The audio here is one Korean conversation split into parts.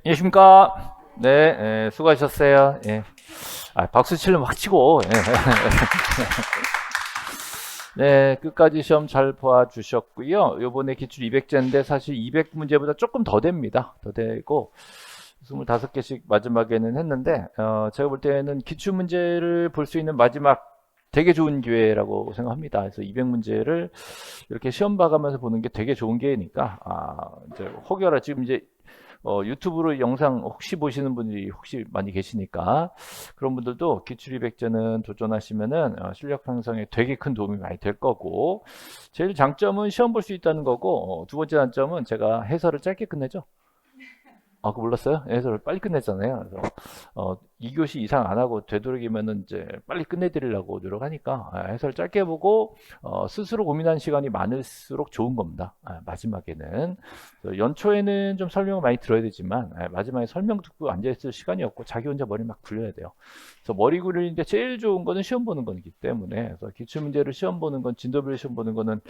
안녕하십니까? 네, 수고하셨어요. 예. 박수 치려면 확 치고. 예. 네, 끝까지 시험 잘 봐주셨고요. 요번에 기출 200제인데 사실 200문제보다 조금 더 됩니다. 더 되고 25개씩 마지막에는 했는데 제가 볼 때는 기출 문제를 볼 수 있는 마지막 되게 좋은 기회라고 생각합니다. 그래서 200문제를 이렇게 시험 봐가면서 보는 게 되게 좋은 기회니까 이제 혹여나 지금 이제 유튜브로 영상 혹시 보시는 분들이 혹시 많이 계시니까 그런 분들도 기출 200제는 도전하시면은 실력 향상에 되게 큰 도움이 많이 될 거고 제일 장점은 시험 볼 수 있다는 거고 두 번째 단점은 제가 해설을 짧게 끝내죠. 그거 몰랐어요? 해설을 빨리 끝냈잖아요. 그래서 2교시 이상 안 하고 되도록이면은 이제 빨리 끝내드리려고 노력하니까 해설 짧게 보고 스스로 고민하는 시간이 많을수록 좋은 겁니다. 마지막에는 연초에는 좀 설명을 많이 들어야 되지만 마지막에 설명 듣고 앉아있을 시간이 없고 자기 혼자 머리 막 굴려야 돼요. 그래서 머리 굴리는데 제일 좋은 거는 시험 보는 거기 때문에 그래서 기출문제를 시험 보는 건 진도별 시험 보는 거는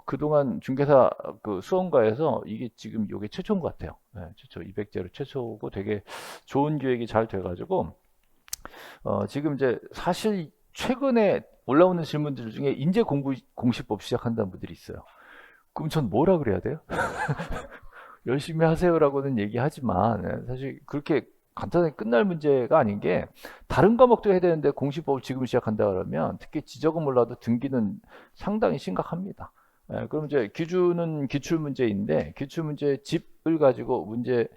그동안 중개사 그 수험가에서 이게 지금 요게 최초인 것 같아요. 최초 200제로 최초고 되게 좋은 기획이 잘 돼가지고 지금 이제 사실 최근에 올라오는 질문들 중에 인재 공부 공시법 시작한다는 분들이 있어요. 그럼 전 뭐라 그래야 돼요? 열심히 하세요라고는 얘기하지만 사실 그렇게 간단하게 끝날 문제가 아닌 게 다른 과목도 해야 되는데 공시법을 지금 시작한다 그러면 특히 지적은 몰라도 등기는 상당히 심각합니다. 그럼 이제 기준은 기출 문제인데 기출 문제 집을 가지고 문제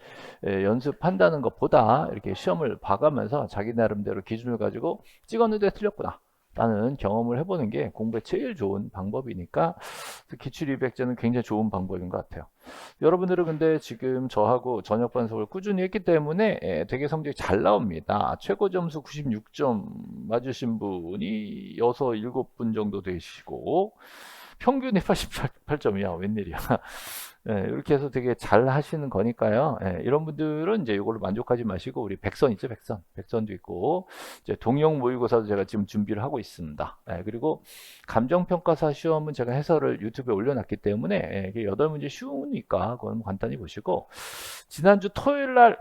연습한다는 것보다 이렇게 시험을 봐가면서 자기 나름대로 기준을 가지고 찍었는데 틀렸구나 라는 경험을 해보는 게 공부에 제일 좋은 방법이니까 기출 200제는 굉장히 좋은 방법인 것 같아요. 여러분들은 근데 지금 저하고 저녁 반석을 꾸준히 했기 때문에 되게 성적이 잘 나옵니다. 최고 점수 96점 맞으신 분이 6, 7분 정도 되시고 평균이 88점이야. 웬일이야. 이렇게 해서 되게 잘 하시는 거니까요. 이런 분들은 이제 이걸로 만족하지 마시고 우리 백선 있죠, 백선. 백선도 있고 이제 동영 모의고사도 제가 지금 준비를 하고 있습니다. 그리고 감정평가사 시험은 제가 해설을 유튜브에 올려놨기 때문에 8문제 쉬우니까 그건 간단히 보시고 지난주 토요일 날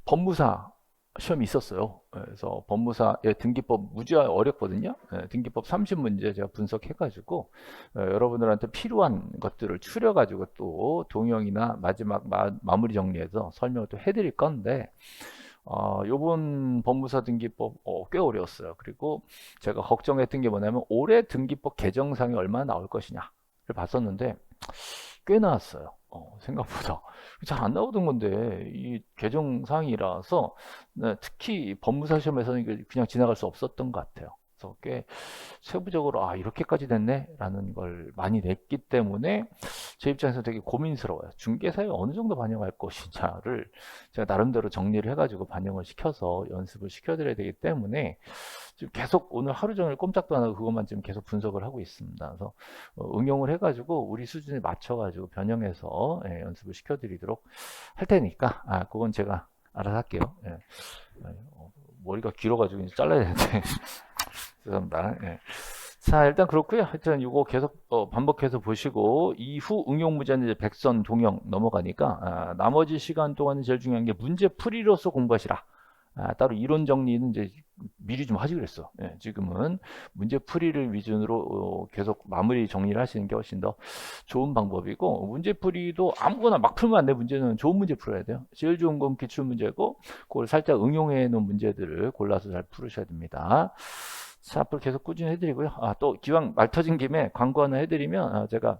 법무사 시험이 있었어요. 그래서 법무사 등기법 무지 어렵거든요. 등기법 30문제 제가 분석해가지고 여러분들한테 필요한 것들을 추려가지고 또 동영이나 마지막 마무리 정리해서 설명을 또 해드릴 건데 요번 법무사 등기법 꽤 어려웠어요. 그리고 제가 걱정했던 게 뭐냐면 올해 등기법 개정상이 얼마나 나올 것이냐를 봤었는데 꽤 나왔어요. 생각보다 잘 안 나오던 건데 이 개정사항이라서 특히 법무사 시험에서는 그냥 지나갈 수 없었던 것 같아요. 그래서 꽤 세부적으로 이렇게까지 됐네 라는 걸 많이 냈기 때문에 제 입장에서 되게 고민스러워요. 중개사에 어느 정도 반영할 것이냐를 제가 나름대로 정리를 해가지고 반영을 시켜서 연습을 시켜드려야 되기 때문에 지금 계속 오늘 하루 종일 꼼짝도 안 하고 그것만 지금 계속 분석을 하고 있습니다. 그래서 응용을 해가지고 우리 수준에 맞춰가지고 변형해서 연습을 시켜드리도록 할 테니까 그건 제가 알아서 할게요. 머리가 길어가지고 이제 잘라야 되는데 죄송합니다. 자, 일단 그렇고요. 하여튼 이거 계속 반복해서 보시고 이후 응용 문제는 이제 백선 동영 넘어가니까 나머지 시간 동안은 제일 중요한 게 문제 풀이로서 공부하시라. 따로 이론 정리는 이제 미리 좀 하지 그랬어. 지금은 문제 풀이를 위주로 계속 마무리 정리를 하시는 게 훨씬 더 좋은 방법이고 문제 풀이도 아무거나 막 풀면 안 돼. 문제는 좋은 문제 풀어야 돼요. 제일 좋은 건 기출 문제고 그걸 살짝 응용해 놓은 문제들을 골라서 잘 풀으셔야 됩니다. 자, 앞으로 계속 꾸준히 해드리고요. 또 기왕 말 터진 김에 광고 하나 해드리면 제가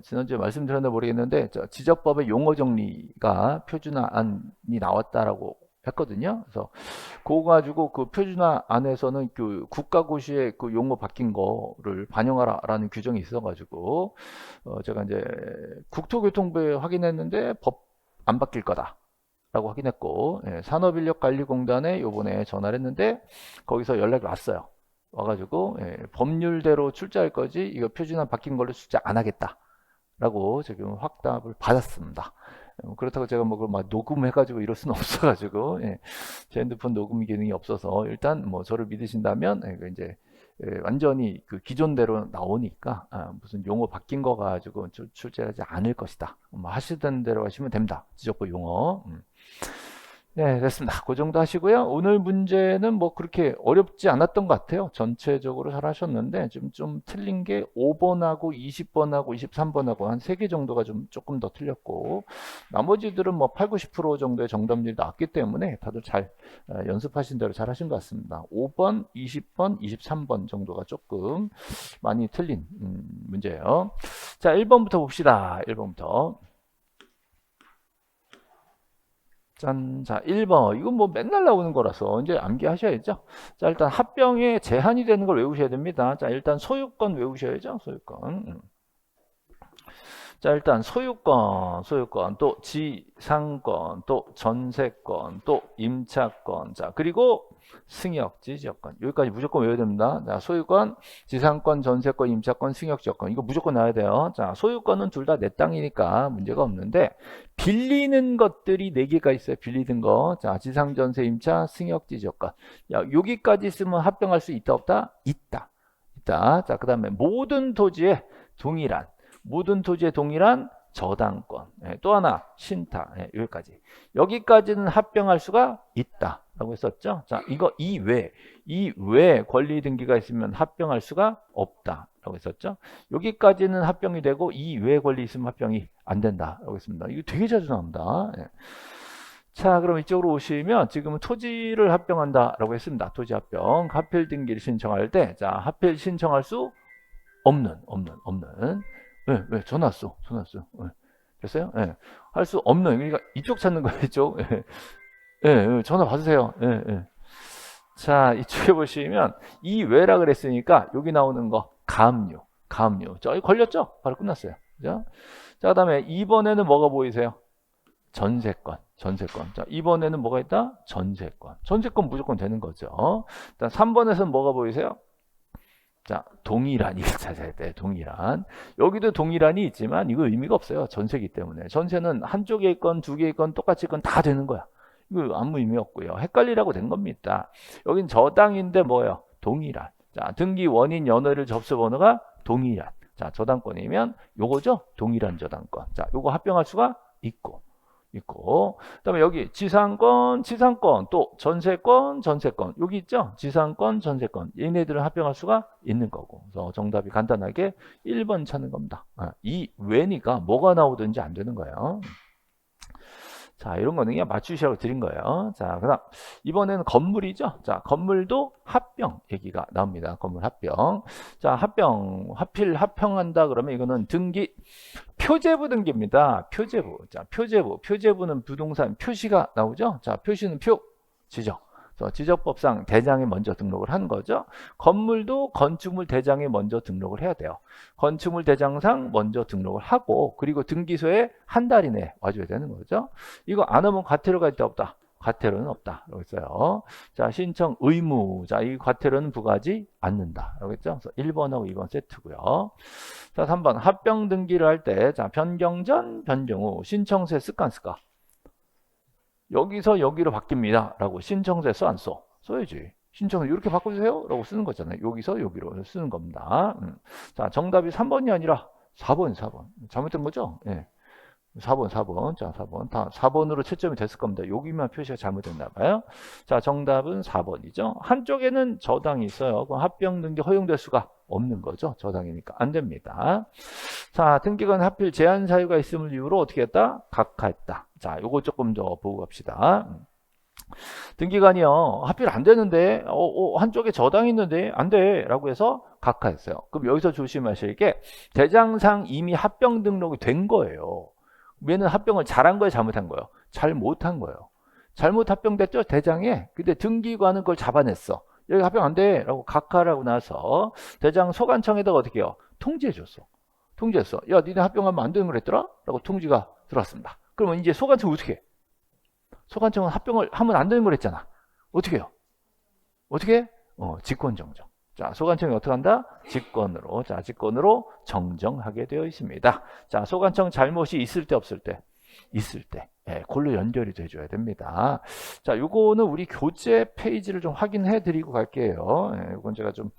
지난주에 말씀드렸나 모르겠는데 지적법의 용어 정리가 표준화안이 나왔다라고 했거든요. 그래서 그거 가지고 그 표준화 안에서는 그 국가고시에 그 용어 바뀐 거를 반영하라라는 규정이 있어가지고 제가 이제 국토교통부에 확인했는데 법 안 바뀔 거다. 라고 확인했고 산업인력관리공단에 요번에 전화를 했는데 거기서 연락이 왔어요. 와가지고 법률대로 출제할 거지 이거 표준화 바뀐 걸로 출제 안 하겠다 라고 지금 확답을 받았습니다. 그렇다고 제가 뭐 그걸 막 녹음해가지고 이럴 수는 없어가지고 제 핸드폰 녹음 기능이 없어서 일단 뭐 저를 믿으신다면 이제 완전히 그 기존대로 나오니까 무슨 용어 바뀐 거 가지고 출제하지 않을 것이다. 뭐 하시던 대로 하시면 됩니다. 지적보 용어. 네, 됐습니다. 그 정도 하시고요. 오늘 문제는 뭐 그렇게 어렵지 않았던 것 같아요. 전체적으로 잘 하셨는데 좀 틀린 게 5번하고 20번하고 23번하고 한 3개 정도가 조금 더 틀렸고 나머지들은 뭐 8, 90% 정도의 정답률이 나왔기 때문에 다들 잘 연습하신 대로 잘 하신 것 같습니다. 5번, 20번, 23번 정도가 조금 많이 틀린 문제예요. 자, 1번부터 봅시다. 1번부터. 짠. 자, 1번. 이건 뭐 맨날 나오는 거라서 이제 암기하셔야죠. 자, 일단 합병에 제한이 되는 걸 외우셔야 됩니다. 자, 일단 소유권 외우셔야죠. 소유권. 자, 일단 소유권, 또 지상권, 또 전세권, 또 임차권. 자, 그리고 승역, 지지역권. 여기까지 무조건 외워야 됩니다. 자, 소유권, 지상권, 전세권, 임차권, 승역, 지역권. 이거 무조건 나와야 돼요. 자, 소유권은 둘 다 내 땅이니까 문제가 없는데 빌리는 것들이 4개가 있어요. 빌리는 거. 자, 지상, 전세, 임차, 승역, 지지역권. 야, 여기까지 쓰면 합병할 수 있다, 없다? 있다. 있다. 자, 그다음에 모든 토지에 동일한 저당권. 또 하나 신탁. 여기까지. 여기까지는 합병할 수가 있다. 라고 했었죠. 자, 이거 이외 권리 등기가 있으면 합병할 수가 없다. 라고 했었죠. 여기까지는 합병이 되고 이외 권리 있으면 합병이 안 된다. 라고 했습니다. 이거 되게 자주 나옵니다. 자, 그럼 이쪽으로 오시면 지금은 토지를 합병한다. 라고 했습니다. 토지 합병. 하필 등기를 신청할 때, 자, 하필 신청할 수 없는. 왜? 전화 왔어. 됐어요? 예. 할 수 없는. 그러니까 이쪽 찾는 거예요, 이쪽. 전화 받으세요. 자, 이쪽에 보시면 이외라 그랬으니까 여기 나오는 거 가압류. 저기 걸렸죠? 바로 끝났어요. 그죠? 자, 그다음에 2번에는 뭐가 보이세요? 전세권. 자, 2번에는 뭐가 있다? 전세권 무조건 되는 거죠. 일단 3번에서는 뭐가 보이세요? 자, 동일한 이거 찾아야 돼. 동일한. 여기도 동일한이 있지만 이거 의미가 없어요. 전세기 때문에. 전세는 한쪽에 있건 두 개 있건 똑같이 있건 다 되는 거야. 이거 아무 의미 없고요. 헷갈리라고 된 겁니다. 여긴 저당인데 뭐예요? 동일한. 자, 등기 원인 연회를 접수 번호가 동일한. 자, 저당권이면 요거죠? 동일한 저당권. 자, 요거 합병할 수가 있고. 그다음에 여기 지상권, 또 전세권. 여기 있죠? 지상권, 전세권. 얘네들은 합병할 수가 있는 거고. 그래서 정답이 간단하게 1번 찾는 겁니다. 이 외니까 뭐가 나오든지 안 되는 거예요. 자, 이런 거는 그냥 맞추시라고 드린 거예요. 자, 그다음 이번에는 건물이죠. 자, 건물도 합병 얘기가 나옵니다. 건물 합병. 자, 하필 합병한다 그러면 이거는 등기 표제부 등기입니다. 표제부. 자, 표제부는 부동산 표시가 나오죠. 자, 표시는 지적. 지적법상 대장에 먼저 등록을 한 거죠. 건물도 건축물 대장에 먼저 등록을 해야 돼요. 건축물 대장상 먼저 등록을 하고 그리고 등기소에 한 달 이내에 와줘야 되는 거죠. 이거 안 하면 과태료가 있다 없다? 과태료는 없다. 라고 했어요. 자, 신청 의무. 자, 이 과태료는 부과하지 않는다. 라고 했죠. 그래서 1번하고 2번 세트고요. 자, 3번 합병 등기를 할 때 자, 변경 전, 변경 후 신청서에 쓸까 안 쓸까? 여기서 여기로 바뀝니다. 라고 신청서에 써 안 써? 써야지. 신청서 이렇게 바꿔주세요. 라고 쓰는 거잖아요. 여기서 여기로 쓰는 겁니다. 자, 정답이 3번이 아니라 4번. 잘못된 거죠? 예. 4번. 자, 4번. 다 4번으로 채점이 됐을 겁니다. 여기만 표시가 잘못됐나 봐요. 자, 정답은 4번이죠. 한쪽에는 저당이 있어요. 그럼 합병 등기 허용될 수가 없는 거죠. 저당이니까 안 됩니다. 자, 등기관 하필 제한 사유가 있음을 이유로 어떻게 했다? 각하했다. 자, 요거 조금 더 보고 갑시다. 등기관이요. 하필 안 되는데 한쪽에 저당이 있는데 안 돼. 라고 해서 각하했어요. 그럼 여기서 조심하실 게 대장상 이미 합병 등록이 된 거예요. 얘는 합병을 잘한 거예요? 잘못한 거예요? 잘못한 거예요. 잘못 합병됐죠? 대장에. 근데 등기관은 그걸 잡아냈어. 여기 합병 안 돼. 라고 각하라고 나서 대장 소관청에다가 어떻게 해요? 통지해줬어. 야, 니네 합병하면 안 되는 거랬더라? 라고 통지가 들어왔습니다. 그러면 이제 소관청은 어떻게 해? 소관청은 합병을 하면 안 되는 거랬잖아. 어떻게 해요? 직권정정. 자, 소관청이 어떻게 한다? 직권으로 정정하게 되어 있습니다. 자, 소관청 잘못이 있을 때 없을 때? 있을 때. 예, 그걸로 연결이 돼줘야 됩니다. 자, 요거는 우리 교재 페이지를 좀 확인해 드리고 갈게요. 예, 요건 제가 좀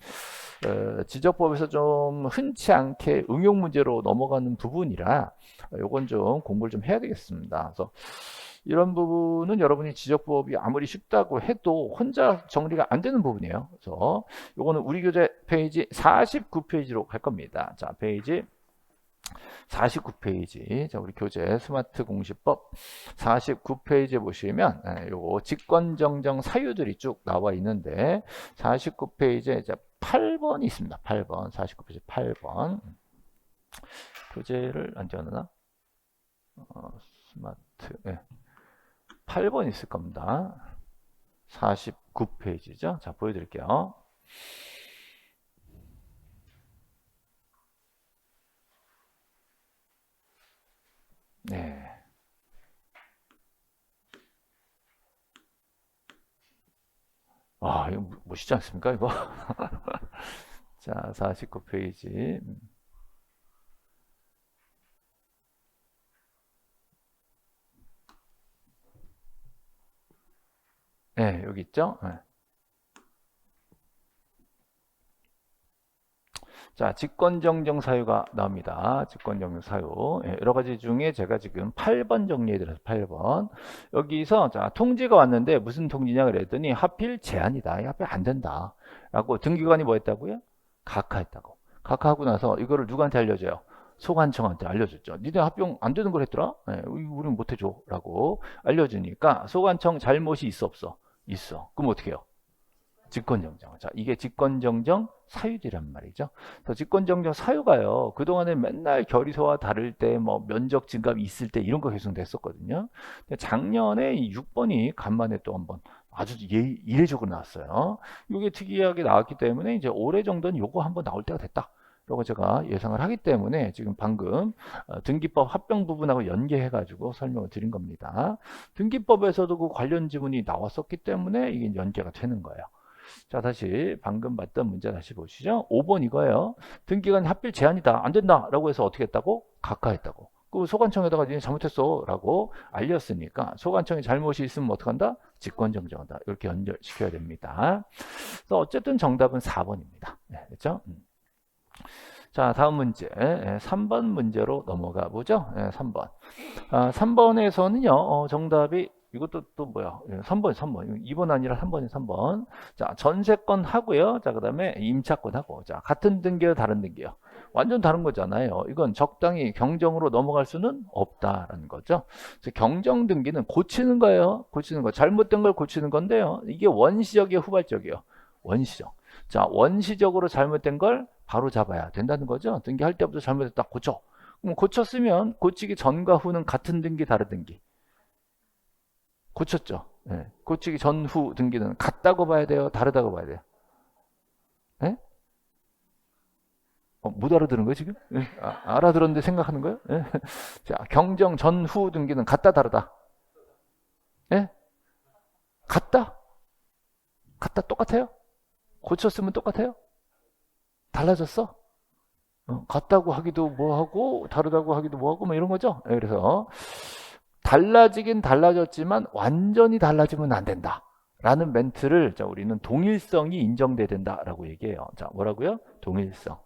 지적법에서 좀 흔치 않게 응용 문제로 넘어가는 부분이라 요건 좀 공부를 좀 해야 되겠습니다. 그래서 이런 부분은 여러분이 지적법이 아무리 쉽다고 해도 혼자 정리가 안 되는 부분이에요. 그래서 요거는 우리 교재 페이지 49페이지로 갈 겁니다. 자, 페이지 49페이지. 자, 우리 교재 스마트 공시법 49페이지에 보시면 요거 직권정정 사유들이 쭉 나와 있는데 49페이지에 이제 8번이 있습니다. 8번. 49페이지 8번. 교재를 안 적어놨나? 스마트. 네. 8번 있을 겁니다. 49페이지죠. 자, 보여드릴게요. 네. 아, 이거 멋있지 않습니까, 이거? 자, 49페이지. 네, 여기 있죠? 네. 자, 직권정정 사유가 나옵니다. 직권정정 사유. 예, 여러 가지 중에 제가 지금 8번 정리해드려서 8번. 여기서, 자, 통지가 왔는데 무슨 통지냐 그랬더니 하필 제한이다. 하필 안 된다. 라고 등기관이 뭐 했다고요? 각하했다고. 각하하고 나서 이거를 누구한테 알려줘요? 소관청한테 알려줬죠. 니네 합병 안 되는 걸 했더라? 예, 우리는 못 해줘. 라고 알려주니까 소관청 잘못이 있어, 없어? 있어. 그럼 어떻게 해요? 직권정정. 자, 이게 직권정정 사유지란 말이죠. 그래서 직권정정 사유가요. 그동안에 맨날 결의소와 다를 때, 뭐 면적 증감이 있을 때 이런 거 계속 냈었거든요. 근데 작년에 이 6번이 간만에 또 한번 아주 이례적으로 나왔어요. 이게 특이하게 나왔기 때문에 이제 올해 정도는 요거 한번 나올 때가 됐다. 라고 제가 예상을 하기 때문에 지금 방금 등기법 합병 부분하고 연계해가지고 설명을 드린 겁니다. 등기법에서도 그 관련 지문이 나왔었기 때문에 이게 연계가 되는 거예요. 자, 다시 방금 봤던 문제 다시 보시죠. 5번 이거예요. 등기관 합필 제한이다. 안 된다. 라고 해서 어떻게 했다고? 각하했다고. 그 소관청에다가 니네 잘못했어. 라고 알렸으니까 소관청에 잘못이 있으면 어떡한다? 직권정정한다. 이렇게 연결시켜야 됩니다. 그래서 어쨌든 정답은 4번입니다. 네, 그렇죠? 자, 다음 문제. 3번 문제로 넘어가 보죠. 3번. 3번에서는요, 정답이 이것도 또 뭐야? 3번. 2번 아니라 3번이 3번. 자, 전세권 하고요. 자, 그 다음에 임차권 하고. 자, 같은 등기요, 다른 등기요. 완전 다른 거잖아요. 이건 적당히 경정으로 넘어갈 수는 없다라는 거죠. 그래서 경정 등기는 고치는 거예요. 고치는 거. 잘못된 걸 고치는 건데요. 이게 원시적이에요, 후발적이에요. 원시적. 자, 원시적으로 잘못된 걸 바로 잡아야 된다는 거죠. 등기할 때부터 잘못했다. 고쳐. 그럼 고쳤으면 고치기 전과 후는 같은 등기, 다른 등기. 고쳤죠. 네. 고치기 전후 등기는 같다고 봐야 돼요? 다르다고 봐야 돼요? 네? 못 알아들은 거예요, 지금? 네. 알아들었는데 생각하는 거예요? 네. 자, 경정 전후 등기는 같다, 다르다? 네? 같다? 같다, 똑같아요? 고쳤으면 똑같아요? 달라졌어? 같다고 하기도 뭐하고 다르다고 하기도 뭐하고 뭐 이런 거죠. 그래서 달라지긴 달라졌지만 완전히 달라지면 안 된다 라는 멘트를 우리는 동일성이 인정돼야 된다라고 얘기해요. 자, 뭐라고요? 동일성.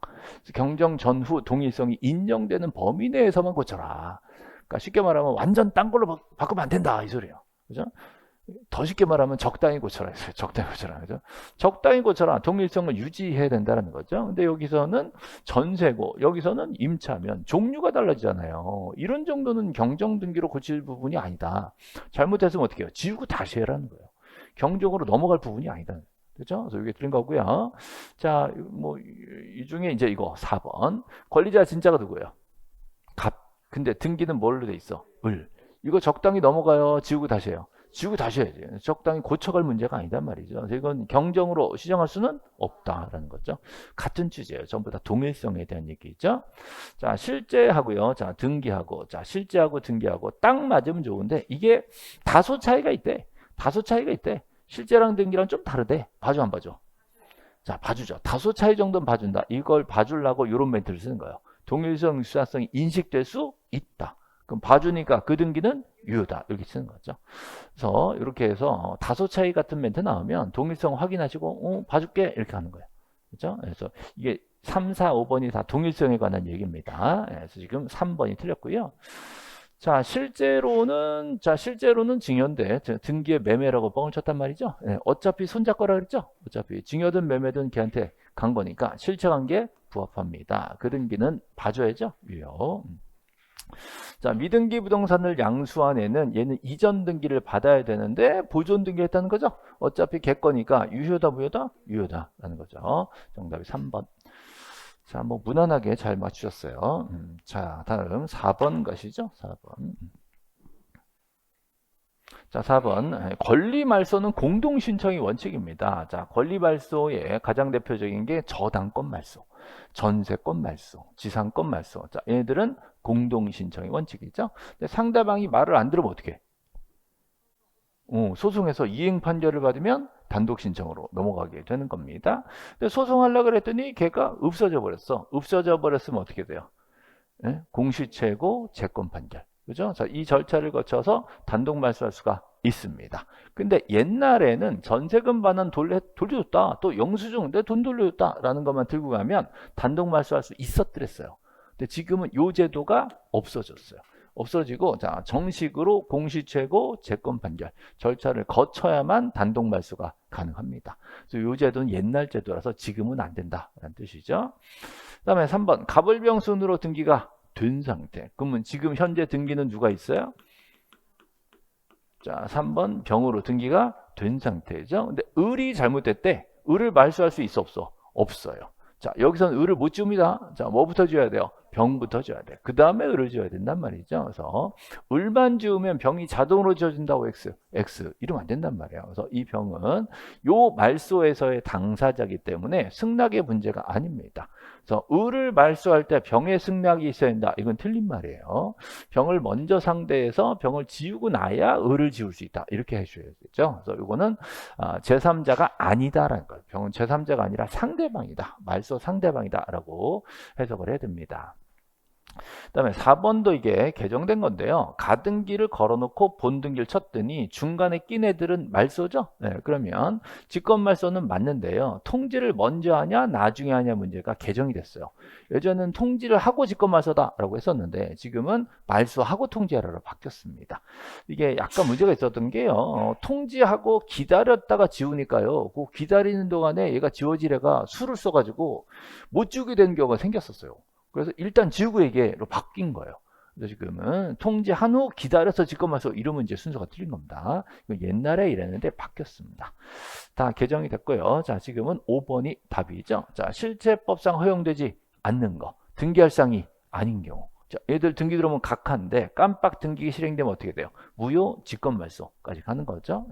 경정 전후 동일성이 인정되는 범위 내에서만 고쳐라. 그러니까 쉽게 말하면 완전 딴 걸로 바꾸면 안 된다 이 소리예요. 그죠? 더 쉽게 말하면 적당히 고쳐라 했어요. 적당히 고쳐라. 그죠? 적당히 고쳐라. 동일성을 유지해야 된다는 거죠. 근데 여기서는 전세고, 여기서는 임차면 종류가 달라지잖아요. 이런 정도는 경정 등기로 고칠 부분이 아니다. 잘못했으면 어떻게 해요? 지우고 다시 해라는 거예요. 경정으로 넘어갈 부분이 아니다. 그죠? 그래서 이게 틀린 거고요. 자, 뭐, 이 중에 이제 이거 4번. 권리자 진짜가 누구예요? 갑. 근데 등기는 뭘로 돼 있어? 을. 이거 적당히 넘어가요? 지우고 다시 해요? 지우고 다시 해야지. 적당히 고쳐갈 문제가 아니단 말이죠. 이건 경정으로 시정할 수는 없다라는 거죠. 같은 취지예요. 전부 다 동일성에 대한 얘기죠. 자, 실제하고요. 자, 등기하고. 자, 실제하고 등기하고 딱 맞으면 좋은데 이게 다소 차이가 있대. 다소 차이가 있대. 실제랑 등기랑 좀 다르대. 봐줘, 안 봐줘? 자, 봐주죠. 다소 차이 정도는 봐준다. 이걸 봐주려고 이런 멘트를 쓰는 거예요. 동일성, 유사성이 인식될 수 있다. 그럼 봐주니까 그 등기는 유효다. 이렇게 쓰는 거죠. 그래서 이렇게 해서 다소 차이 같은 멘트 나오면 동일성 확인하시고 봐줄게 이렇게 하는 거예요. 그렇죠? 그래서 이게 3, 4, 5번이 다 동일성에 관한 얘기입니다. 그래서 지금 3번이 틀렸고요. 자, 실제로는 증여인데 등기의 매매라고 뻥을 쳤단 말이죠. 어차피 손잡거라 그랬죠. 어차피 증여든 매매든 걔한테 간 거니까 실체 관계에 부합합니다. 그 등기는 봐줘야죠. 유효. 자, 미등기 부동산을 양수한 애는 이전 등기를 받아야 되는데 보존 등기를 했다는 거죠. 어차피 걔 거니까 유효다 무효다? 유효다라는 거죠. 정답이 3번. 자, 뭐 무난하게 잘 맞추셨어요. 자, 다음 4번 가시죠. 4번. 자, 4번. 권리 말소는 공동 신청이 원칙입니다. 자, 권리 말소의 가장 대표적인 게 저당권 말소, 전세권 말소, 지상권 말소. 자, 얘네들은 공동 신청이 원칙이죠. 근데 상대방이 말을 안 들으면 어떻게 해? 소송에서 이행 판결을 받으면 단독 신청으로 넘어가게 되는 겁니다. 근데 소송하려고 그랬더니 걔가 없어져 버렸어. 없어져 버렸으면 어떻게 돼요? 공시채고 채권 판결. 그죠? 자, 이 절차를 거쳐서 단독 말소할 수가 있습니다. 근데 옛날에는 전세금 반환 돌려줬다. 또 영수증 내 돈 돌려줬다라는 것만 들고 가면 단독 말소할 수 있었더랬어요. 근데 지금은 요 제도가 없어졌어요. 없어지고 자, 정식으로 공시채고 채권 판결 절차를 거쳐야만 단독 말소가 가능합니다. 그래서 요 제도는 옛날 제도라서 지금은 안 된다라는 뜻이죠. 그다음에 3번 갑을병순으로 등기가 된 상태. 그러면 지금 현재 등기는 누가 있어요? 자, 3번 병으로 등기가 된 상태죠. 근데 을이 잘못됐대. 을을 말소할 수 있어 없어? 없어요. 자, 여기서는 을을 못 지웁니다. 자, 뭐부터 지어야 돼요? 병부터 지어야 돼. 그 다음에 을을 지어야 된단 말이죠. 그래서 을만 지우면 병이 자동으로 지어진다고 X 이러면 안 된단 말이에요. 그래서 이 병은 요 말소에서의 당사자이기 때문에 승낙의 문제가 아닙니다. 그래서 을을 말소할 때 병의 승낙이 있어야 된다. 이건 틀린 말이에요. 병을 먼저 상대해서 병을 지우고 나야 을을 지울 수 있다. 이렇게 해줘야겠죠. 그래서 이거는 제3자가 아니다라는 거예요. 병은 제3자가 아니라 상대방이다. 말소 상대방이다라고 해석을 해야 됩니다. 그다음에 4번도 이게 개정된 건데요. 가등기를 걸어놓고 본등기를 쳤더니 중간에 낀 애들은 말소죠. 그러면 직권말소는 맞는데요. 통지를 먼저 하냐 나중에 하냐 문제가 개정이 됐어요. 예전에는 통지를 하고 직권말소다라고 했었는데 지금은 말소하고 통지하라로 바뀌었습니다. 이게 약간 문제가 있었던 게요. 통지하고 기다렸다가 지우니까요. 그 기다리는 동안에 얘가 지워질 애가 수를 써가지고 못 지우게 되는 경우가 생겼었어요. 그래서 일단 지우고에게로 바뀐 거예요. 그래서 지금은 통지한 후 기다려서 직권말소 이러면 이제 순서가 틀린 겁니다. 옛날에 이랬는데 바뀌었습니다. 다 개정이 됐고요. 자, 지금은 5번이 답이죠. 자, 실체법상 허용되지 않는 거. 등기할 사항이 아닌 경우. 자, 얘들 등기 들어오면 각하인데 깜빡 등기 실행되면 어떻게 돼요? 무효 직권말소까지 가는 거죠.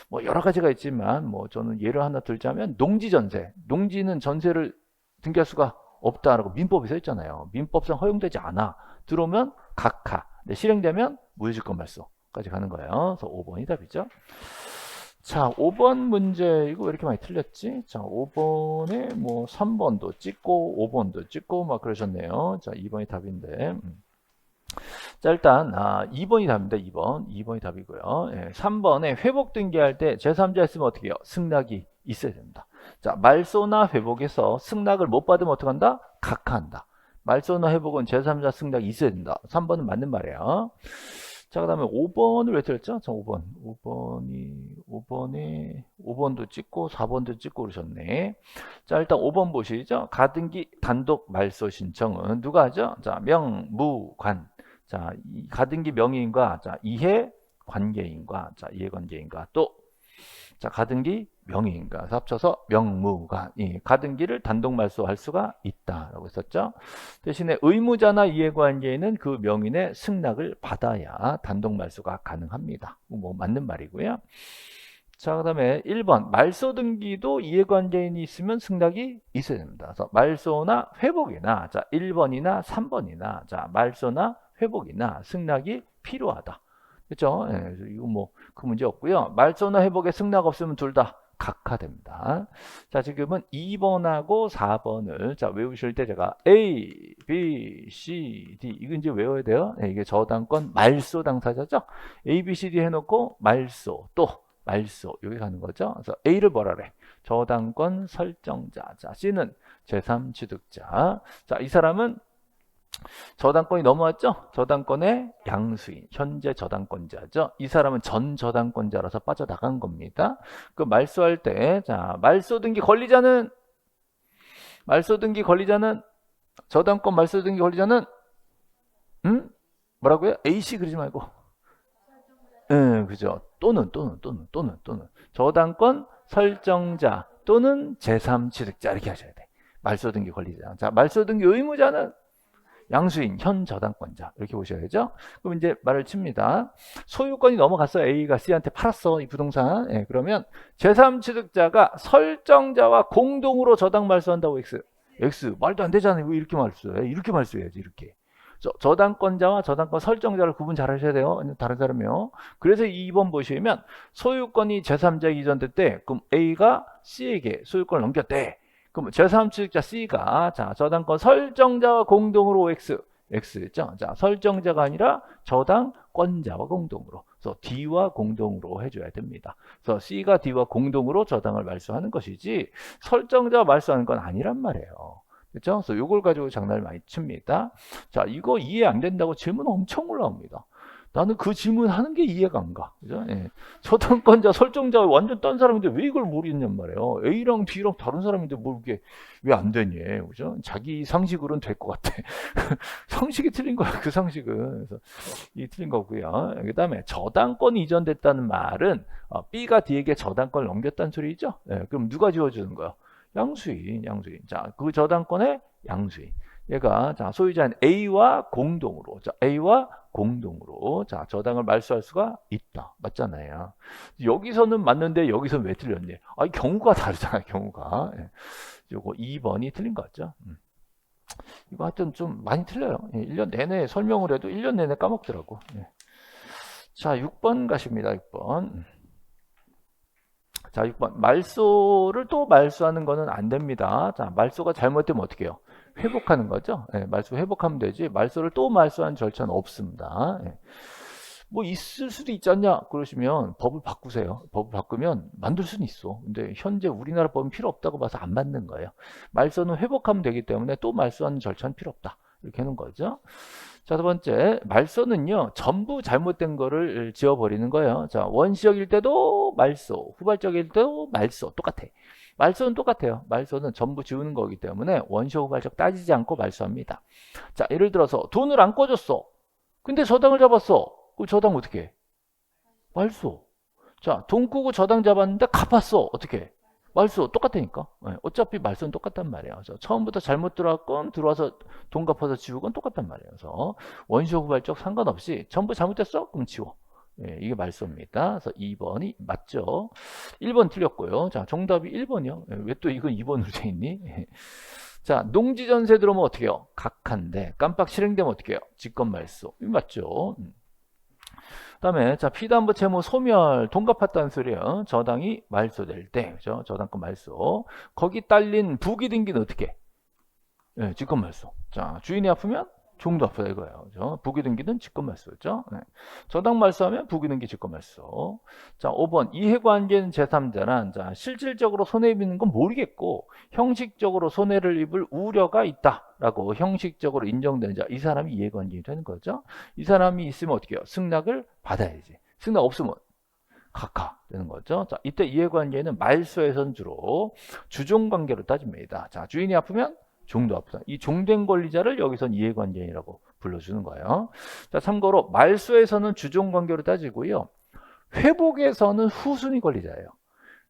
뭐 여러 가지가 있지만 뭐 저는 예를 하나 들자면 농지전세. 농지는 전세를 등기할 수가 없다라고 민법에 써 있잖아요. 민법상 허용되지 않아. 들어오면 각하. 실행되면 무효직권 말소까지 가는 거예요. 그래서 5번이 답이죠. 자, 5번 문제 이거 왜 이렇게 많이 틀렸지? 자, 5번에 뭐 3번도 찍고 5번도 찍고 막 그러셨네요. 자, 2번이 답인데. 자, 일단 2번이 답입니다. 2번이 답이고요. 3번에 회복 등기할 때 제3자 있으면 어떻게 해요? 승낙이 있어야 됩니다. 자, 말소나 회복에서 승낙을 못 받으면 어떻게 한다? 각하한다. 말소나 회복은 제3자 승낙이 있어야 된다. 3번은 맞는 말이에요. 자, 그 다음에 5번을 왜 틀렸죠? 자, 5번도 찍고 4번도 찍고 그러셨네. 자, 일단 5번 보시죠. 가등기 단독 말소 신청은 누가 하죠? 자, 명무관. 자, 이 가등기 명의인과 자, 이해관계인과 자, 이해관계인과 또 자, 가등기 명의인과 합쳐서 명무관이 가등기를 단독 말소할 수가 있다라고 했었죠. 대신에 의무자나 이해관계인은 그 명인의 승낙을 받아야 단독 말소가 가능합니다. 뭐 맞는 말이고요. 자, 그다음에 1번 말소 등기도 이해관계인이 있으면 승낙이 있어야 됩니다. 그래서 말소나 회복이나 자, 1번이나 3번이나 자, 말소나 회복이나 승낙이 필요하다. 그렇죠? 이거 뭐 그 문제 없고요. 말소나 회복에 승낙 없으면 둘 다 각하됩니다. 자, 지금은 2번하고 4번을 자, 외우실 때 제가 A, B, C, D 이거 이제 외워야 돼요. 네, 이게 저당권 말소 당사자죠. A, B, C, D 해놓고 말소 또 말소 여기 가는 거죠. 그래서 A를 뭐라 그래? 저당권 설정자. 자, C는 제3취득자. 자, 이 사람은 저당권이 넘어왔죠? 저당권의 양수인, 현재 저당권자죠. 이 사람은 전 저당권자라서 빠져나간 겁니다. 그 말소할 때, 자, 말소 등기 권리자는 저당권 말소 등기 권리자는 뭐라고요? A씨 그러지 말고. 그죠. 또는 저당권 설정자 또는 제3취득자 이렇게 하셔야 돼. 말소 등기 권리자. 자, 말소 등기 의무자는 양수인, 현 저당권자 이렇게 보셔야죠. 그럼 이제 말을 칩니다. 소유권이 넘어갔어요. A가 C한테 팔았어 이 부동산. 예, 그러면 제3취득자가 설정자와 공동으로 저당 말소한다고 X 말도 안 되잖아요. 왜 이렇게 말소해? 이렇게 말소해야지 이렇게. 저당권자와 저당권 설정자를 구분 잘 하셔야 돼요. 다른 사람이요. 그래서 2번 보시면 소유권이 제3자에게 이전됐대. 그럼 A가 C에게 소유권을 넘겼대. 그럼 제3취득자 C가 자, 저당권 설정자와 공동으로 OX X였죠. 자, 설정자가 아니라 저당권자와 공동으로. 그래서 D와 공동으로 해줘야 됩니다. 그래서 C가 D와 공동으로 저당을 말소하는 것이지 설정자와 말소하는 건 아니란 말이에요. 그렇죠? 그래서 이걸 가지고 장난을 많이 칩니다. 자, 이거 이해 안 된다고 질문 엄청 올라옵니다. 나는 그 질문하는 게 이해가 안 가. 그죠? 예. 저당권자, 설정자 완전 딴 사람인데 왜 이걸 모르겠냔 말이에요. A랑 B랑 다른 사람인데 뭐 이게 왜 안 되니? 그죠? 자기 상식으로는 될 것 같아. 상식이 틀린 거야, 그 상식은. 그래서 이 틀린 거고요. 그 다음에 저당권이 이전됐다는 말은 B가 D에게 저당권을 넘겼다는 소리죠. 예, 그럼 누가 지어주는 거야? 양수인. 자, 그 저당권의 양수인. 얘가 자, 소유자인 A와 공동으로. 자, A와 공동으로 자 저당을 말소할 수가 있다. 맞잖아요. 여기서는 맞는데 여기서는 왜 틀렸니? 아, 경우가 다르잖아요. 경우가. 예. 요거 2번이 틀린 거 같죠? 이거 하여튼 좀 많이 틀려요. 예. 1년 내내 설명을 해도 1년 내내 까먹더라고. 예. 자, 6번 가십니다. 6번. 자, 6번. 말소를 또 말소하는 거는 안 됩니다. 자, 말소가 잘못되면 어떻게 해요? 회복하는 거죠. 예, 말소 회복하면 되지 말소를 또 말소하는 절차는 없습니다. 예. 뭐 있을 수도 있지 않냐 그러시면 법을 바꾸세요. 법을 바꾸면 만들 수는 있어. 근데 현재 우리나라 법은 필요 없다고 봐서 안 맞는 거예요. 말소는 회복하면 되기 때문에 또 말소하는 절차는 필요 없다. 이렇게 하는 거죠. 자, 두 번째, 말소는요, 전부 잘못된 거를 지워버리는 거예요. 자, 원시적일 때도 말소, 후발적일 때도 말소, 똑같아. 말소는 똑같아요. 말소는 전부 지우는 거기 때문에 원시 후발적 따지지 않고 말소합니다. 자, 예를 들어서 돈을 안 꿔줬어. 근데 저당을 잡았어. 그럼 저당 어떻게 해? 말소. 자, 돈 꾸고 저당 잡았는데 갚았어. 어떻게 해? 말소. 똑같다니까. 네, 어차피 말소는 똑같단 말이에요. 그래서 처음부터 잘못 들어왔건 들어와서 돈 갚아서 지우건 똑같단 말이에요. 그래서 원시 후발적 상관없이 전부 잘못됐어? 그럼 지워. 예, 이게 말소입니다. 그래서 2번이 맞죠. 1번 틀렸고요. 자, 정답이 1번이요. 예, 왜 또 이건 2번으로 돼 있니? 예. 자, 농지전세 들어오면 어떻게 해요? 각한데 깜빡 실행되면 어떻게 해요? 직권말소. 이거 맞죠. 그다음에 자, 피담보 채무 소멸 돈 갚았다는 소리예요. 저당이 말소될 때, 그죠? 저당권 말소. 거기 딸린 부기 등기는 어떻게 해? 예, 직권말소. 자, 주인이 아프면 종도 아프다 이거예요. 그죠? 부기등기는 직권말소죠. 네. 저당 말소하면 부기등기 직권말소. 자, 5번 이해관계는 제3자란 자, 실질적으로 손해 입는 건 모르겠고 형식적으로 손해를 입을 우려가 있다라고 형식적으로 인정되는 자, 이 사람이 이해관계이 되는 거죠. 이 사람이 있으면 어떻게 해요? 승낙을 받아야지. 승낙 없으면 각하 되는 거죠. 자, 이때 이해관계는 말소에선 주로 주종관계로 따집니다. 자, 주인이 아프면 종도 아프다. 이 종된 권리자를 여기선 이해관계인이라고 불러주는 거예요. 자, 참고로 말소에서는 주종관계로 따지고요. 회복에서는 후순위 권리자예요.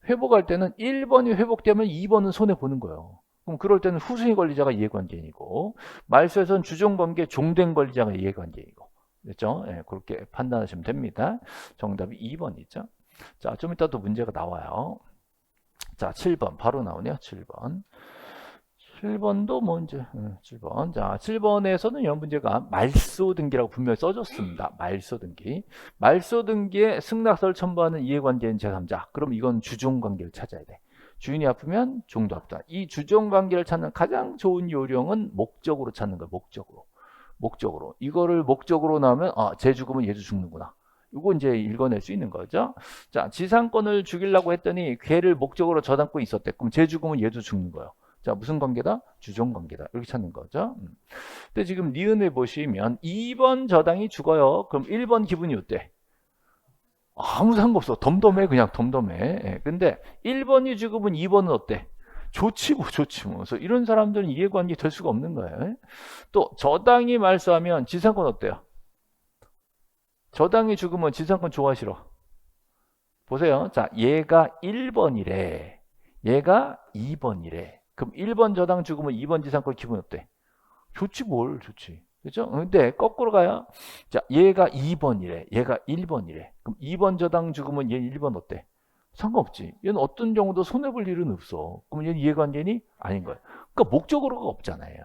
회복할 때는 1번이 회복되면 2번은 손해보는 거예요. 그럼 그럴 때는 후순위 권리자가 이해관계인이고 말소에서는 주종관계 종된 권리자가 이해관계이고 그렇죠? 예, 그렇게 판단하시면 됩니다. 정답이 2번이죠. 자, 좀 이따 또 문제가 나와요. 자, 7번 바로 나오네요. 7번. 7번도 뭐 이제 7번. 자, 7번에서는 이런 문제가 말소 등기라고 분명히 써줬습니다. 말소 등기. 말소 등기에 승낙서를 첨부하는 이해관계인 제3자. 그럼 이건 주종 관계를 찾아야 돼. 주인이 아프면 종도 아프다. 이 주종 관계를 찾는 가장 좋은 요령은 목적으로 찾는 거야. 목적으로. 목적으로. 이거를 목적으로 나오면 쟤 죽으면 얘도 죽는구나. 이거 이제 읽어낼 수 있는 거죠. 자, 지상권을 죽이려고 했더니 걔를 목적으로 저당권 있었대. 그럼 쟤 죽으면 얘도 죽는 거예요. 자, 무슨 관계다? 주종 관계다. 이렇게 찾는 거죠. 근데 지금 니은을 보시면 2번 저당이 죽어요. 그럼 1번 기분이 어때? 아무 상관없어. 덤덤해. 그냥 덤덤해. 예. 근데 1번이 죽으면 2번은 어때? 좋지 뭐 좋지 뭐. 그래서 이런 사람들은 이해관계 될 수가 없는 거예요. 또 저당이 말소하면 지상권 어때요? 저당이 죽으면 지상권 좋아 싫어? 보세요. 자, 얘가 1번이래. 얘가 2번이래. 그럼 1번 저당 죽으면 2번 지상권 기분 어때? 좋지 뭘 좋지. 그죠? 근데 거꾸로 가요. 자, 얘가 2번이래. 얘가 1번이래. 그럼 2번 저당 죽으면 얘 1번 어때? 상관없지. 얘는 어떤 경우도 손해볼 일은 없어. 그럼 얘는 이해관계니? 아닌 거예요. 그러니까 목적으로가 없잖아요.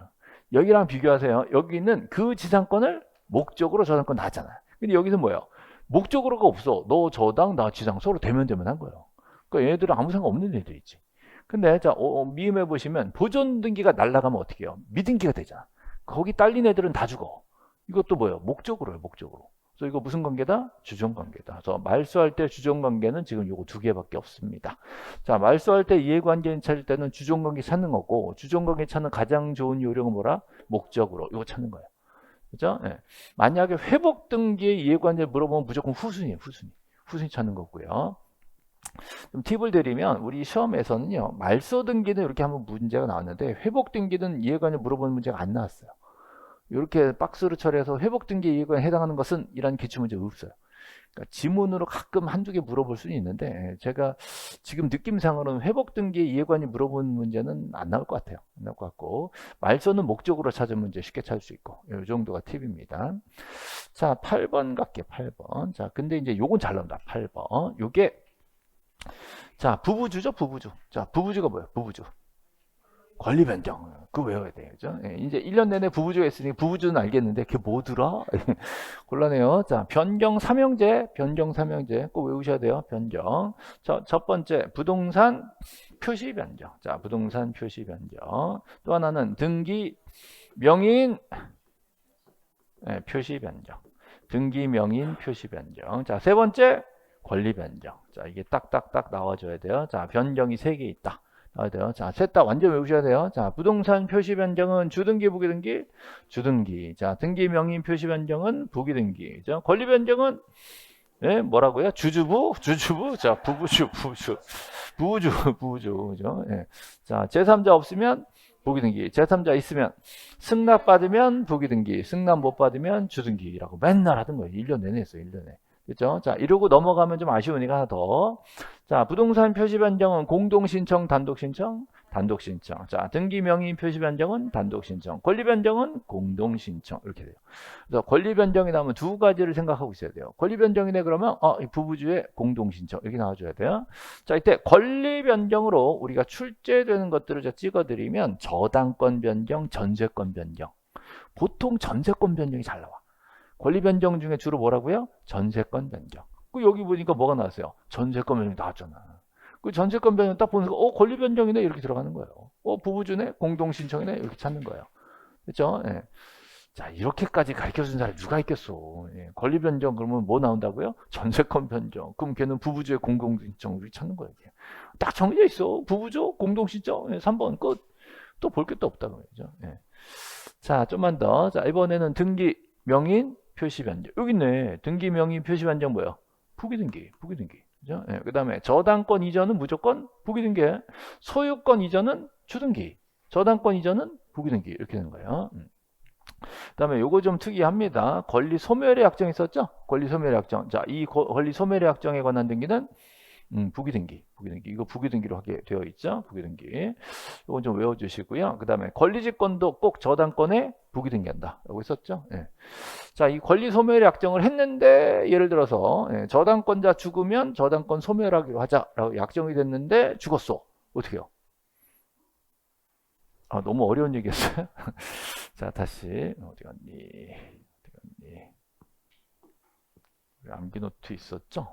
여기랑 비교하세요. 여기는 그 지상권을 목적으로 저당권 나잖아요. 근데 여기서 뭐예요? 목적으로가 없어. 너 저당, 나 지상 서로 대면 한 거예요. 그러니까 얘네들은 아무 상관없는 애들이지. 근데 자, 미음해 보시면 보존 등기가 날아가면 어떻게 해요? 미등기가 되잖아. 거기 딸린 애들은 다 죽어. 이것도 뭐예요? 목적으로요, 목적으로. 그래서 이거 무슨 관계다? 주종 관계다. 그래서 말소할 때 주종 관계는 지금 요거 두 개밖에 없습니다. 자, 말소할 때 이해관계 찾을 때는 주종 관계 찾는 거고, 주종 관계 찾는 가장 좋은 요령은 뭐라? 목적으로. 이거 찾는 거예요. 그죠? 예. 만약에 회복 등기의 이해관계 물어보면 무조건 후순위예요, 후순위. 후순위 찾는 거고요. 좀 팁을 드리면 우리 시험에서는요, 말소 등기는 이렇게 한번 문제가 나왔는데 회복 등기는 이해관계 물어보는 문제가 안 나왔어요. 이렇게 박스로 처리해서 회복 등기 이해관계에 해당하는 것은 이런 기출문제 없어요. 그러니까 지문으로 가끔 한두 개 물어볼 수는 있는데 제가 지금 느낌상으로는 회복 등기 이해관계 물어보는 문제는 안 나올 것 같아요. 안 나올 것 같고 말소는 목적으로 찾은 문제 쉽게 찾을 수 있고 이 정도가 팁입니다. 자, 8번 갈게요. 8번. 자, 근데 이제 요건 잘 나온다. 8번. 요게 자, 부부주죠, 부부주. 자, 부부주가 뭐예요? 부부주. 권리 변경. 그거 외워야 돼요. 그죠? 예, 이제 1년 내내 부부주가 있으니 부부주는 알겠는데 그게 뭐더라? 곤란해요. 자, 변경 삼형제, 변경 삼형제 꼭 외우셔야 돼요. 변경. 자, 첫 번째 부동산 표시 변경. 자, 부동산 표시 변경. 또 하나는 등기 명인 표시 변경. 등기 명인 표시 변경. 자, 세 번째 권리 변경. 자, 이게 딱딱딱 나와줘야 돼요. 자, 변경이 3개 있다. 나와야 돼요. 자, 셋 다 완전 외우셔야 돼요. 자, 부동산 표시 변경은 주등기, 부기등기, 주등기. 자, 등기 명인 표시 변경은 부기등기. 그죠? 권리 변경은 뭐라고요? 주주부, 주주부. 자, 부부주, 부부주, 부부주, 부부주. 그죠? 예. 자, 제3자 없으면 부기등기. 제3자 있으면 승낙 받으면 부기등기, 승낙 못 받으면 주등기라고 맨날 하던 거예요. 1년 내내 했어요. 1년에. 그죠? 자, 이러고 넘어가면 좀 아쉬우니까 하나 더. 자, 부동산 표시 변경은 공동 신청, 단독 신청, 단독 신청. 자, 등기 명의 표시 변경은 단독 신청, 권리 변경은 공동 신청. 이렇게 돼요. 그래서 권리 변경이 나오면 두 가지를 생각하고 있어야 돼요. 권리 변경이네 그러면 이 부부주의 공동 신청 이렇게 나와줘야 돼요. 자, 이때 권리 변경으로 우리가 출제되는 것들을 제가 찍어드리면 저당권 변경, 전세권 변경. 보통 전세권 변경이 잘 나와. 권리 변경 중에 주로 뭐라고요? 전세권 변경. 그 여기 보니까 뭐가 나왔어요? 전세권 변경 나왔잖아. 그 전세권 변경 딱 보면서 권리 변경이네 이렇게 들어가는 거예요. 부부주네 공동 신청이네 이렇게 찾는 거예요. 그렇죠? 예. 자, 이렇게까지 가르쳐 준 사람이 누가 있겠어? 예. 권리 변경 그러면 뭐 나온다고요? 전세권 변경. 그럼 걔는 부부주의 공동 신청 이렇게 찾는 거예요. 딱 정해져 있어. 부부주 공동 신청. 예. 3번 끝. 또 볼 게 또 없다고 그러죠. 예. 자, 좀만 더. 자, 이번에는 등기 명인 표시 변경. 여기 있네. 등기 명의 표시 변경 뭐예요? 부기등기. 부기등기. 그죠? 예, 그다음에 저당권 이전은 무조건 부기등기. 소유권 이전은 주등기. 저당권 이전은 부기등기. 이렇게 되는 거예요. 그다음에 요거 좀 특이합니다. 권리 소멸의 약정 있었죠? 권리 소멸의 약정. 자, 이 권리 소멸의 약정에 관한 등기는 부기등기. 이거 부기등기로 하게 되어 있죠. 부기등기. 이건 좀 외워주시고요. 그 다음에 권리직권도 꼭 저당권에 부기등기한다. 라고 했었죠. 예. 자, 이 권리 소멸 약정을 했는데 예를 들어서 저당권자 죽으면 저당권 소멸하기로 하자라고 약정이 됐는데 죽었어. 어떻게 해요? 아, 너무 어려운 얘기였어요. 자, 다시 어디 갔니? 어디 갔니? 우리 암기 노트 있었죠?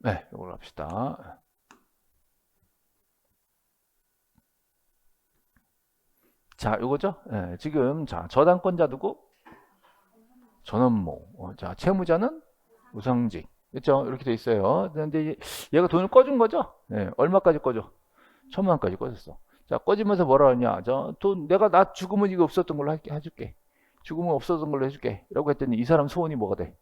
네, 이걸로 합시다. 자, 이거죠? 네, 지금 자 저당권자 누구? 전원모. 자, 채무자는 우상직. 그렇죠? 이렇게 돼 있어요. 근데 얘가 돈을 꺼준 거죠? 네, 얼마까지 꺼줘? 1,000만 원까지 꺼졌어. 자, 꺼지면서 뭐라 하냐? 저 돈 내가 나 죽으면 이거 없었던 걸로 해줄게. 죽으면 없었던 걸로 해줄게. 라고 했더니 이 사람 소원이 뭐가 돼?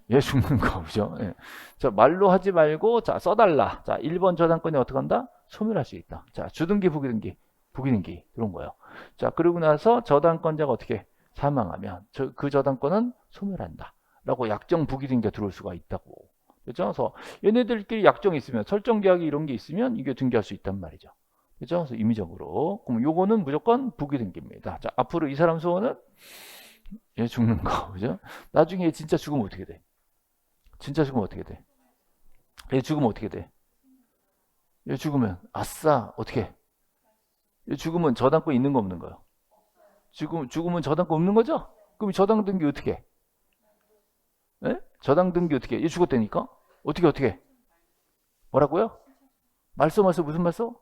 얘 죽는 거, 그죠? 예. 자, 말로 하지 말고, 자, 써달라. 자, 1번 저당권이 어떻게 한다? 소멸할 수 있다. 자, 주등기, 부기등기, 부기등기, 그런 거예요. 자, 그러고 나서 저당권자가 어떻게 사망하면, 그 저당권은 소멸한다. 라고 약정 부기등기가 들어올 수가 있다고. 그죠? 그래서 얘네들끼리 약정이 있으면, 설정계약이 이런 게 있으면 이게 등기할 수 있단 말이죠. 그죠? 그래서 임의적으로. 그럼 요거는 무조건 부기등기입니다. 자, 앞으로 이 사람 소원은 얘 죽는 거, 그죠? 나중에 얘 진짜 죽으면 어떻게 돼? 진짜 죽으면 어떻게 돼? 얘 죽으면 어떻게 돼? 얘 죽으면 아싸 어떻게? 얘 죽으면 저당권 있는 거 없는 거요? 죽으면 저당권 없는 거죠? 그럼 저당 등기 어떻게 해? 예? 저당 등기 어떻게 해? 얘 죽었다니까? 어떻게? 뭐라고요? 말소 무슨 말소?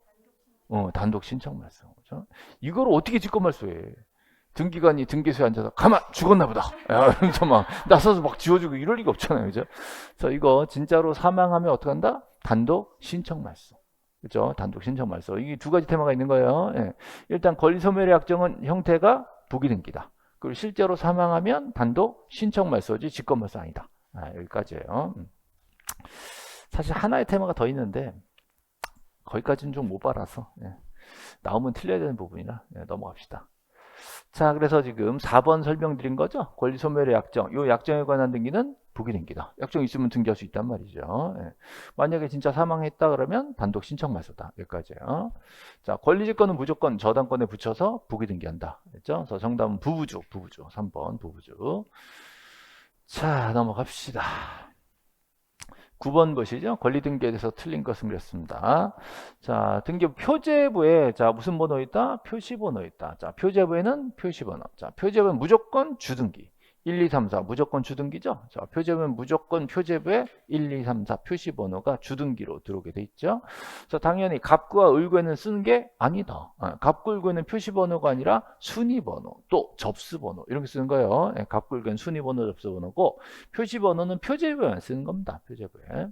단독 신청 말소. 그죠? 이걸 어떻게 직권 말소해? 등기관이 등기소에 앉아서 가만 죽었나 보다. 야, 이러면서 막 나서서 막 지워주고 이럴 리가 없잖아요. 그죠? 그래서 이거 진짜로 사망하면 어떻게 한다? 단독 신청 말소. 그죠? 단독 신청 말소. 이게 두 가지 테마가 있는 거예요. 예. 일단 권리 소멸의 약정은 형태가 부기등기다. 그리고 실제로 사망하면 단독 신청 말소지 직권 말소 아니다. 여기까지예요. 사실 하나의 테마가 더 있는데 거기까지는 좀 못 봐라서 나오면 틀려야 되는 부분이라 넘어갑시다. 자, 그래서 지금 4번 설명드린 거죠. 권리소멸의 약정. 이 약정에 관한 등기는 부기등기다. 약정 있으면 등기할 수 있단 말이죠. 만약에 진짜 사망했다 그러면 단독 신청 말소다. 여기까지요. 자, 권리직권은 무조건 저당권에 붙여서 부기등기한다. 됐죠? 그래서 정답은 부부주. 3번 부부주. 자, 넘어갑시다. 9번 보시죠. 권리등기에 대해서 틀린 것은 그랬습니다. 자, 등기 표제부에 자 무슨 번호 있다? 표시번호 있다. 자, 표제부에는 표시번호. 자, 표제부는 무조건 주등기. 1, 2, 3, 4 무조건 주등기죠. 자, 표제부는 무조건 표제부에 1, 2, 3, 4 표시번호가 주등기로 들어오게 돼 있죠. 자, 당연히 갑구와 을구에는 쓰는 게 아니다. 갑구, 을구에는 표시번호가 아니라 순위번호, 또 접수번호 이렇게 쓰는 거예요. 갑구, 을구에는 순위번호, 접수번호고 표시번호는 표제부에만 쓰는 겁니다. 표제부에.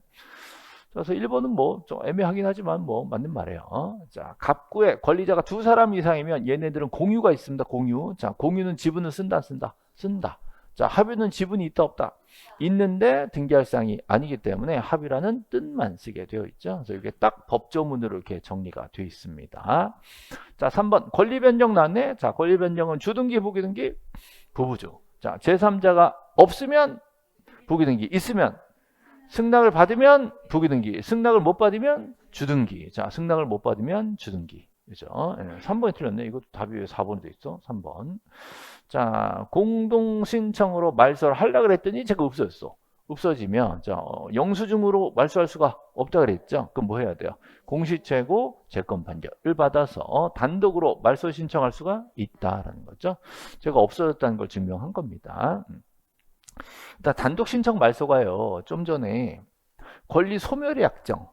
그래서 1번은 뭐 좀 애매하긴 하지만 뭐 맞는 말이에요. 자, 갑구에 권리자가 2사람 이상이면 얘네들은 공유가 있습니다. 공유. 자, 공유는 지분을 쓴다. 자, 합유는 지분이 있다 없다? 있는데 등기할 사항이 아니기 때문에 합유라는 뜻만 쓰게 되어 있죠. 그래서 이게 딱 법조문으로 이렇게 정리가 되어 있습니다. 자, 3번 권리 변경 나왔네. 자, 권리 변경은 주등기, 부기등기, 부부주. 자, 제3자가 없으면 부기등기, 있으면 승낙을 받으면 부기등기, 승낙을 못 받으면 주등기. 자, 승낙을 못 받으면 주등기. 그죠? 3번이 틀렸네. 이것도 답이 왜 4번이 돼 있어? 3번. 자, 공동신청으로 말소를 하려고 그랬더니 제가 없어졌어. 없어지면 자, 영수증으로 말소할 수가 없다 그랬죠. 그럼 뭐 해야 돼요? 공시최고 재건 판결을 받아서 단독으로 말소 신청할 수가 있다라는 거죠. 제가 없어졌다는 걸 증명한 겁니다. 일단 단독 신청 말소가요. 좀 전에 권리 소멸의 약정.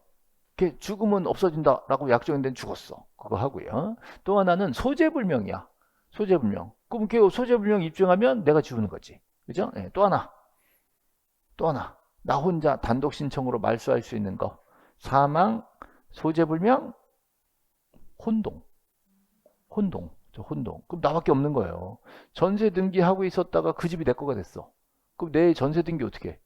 죽으면 없어진다라고 약정인데 죽었어. 그거 하고요. 또 하나는 소재불명이야. 소재불명. 그럼 그 소재불명 입증하면 내가 지우는 거지. 그죠? 또 하나. 나 혼자 단독 신청으로 말소할 수 있는 거. 사망, 소재불명, 혼동. 그럼 나밖에 없는 거예요. 전세 등기하고 있었다가 그 집이 내 거가 됐어. 그럼 내 전세 등기 어떻게 해?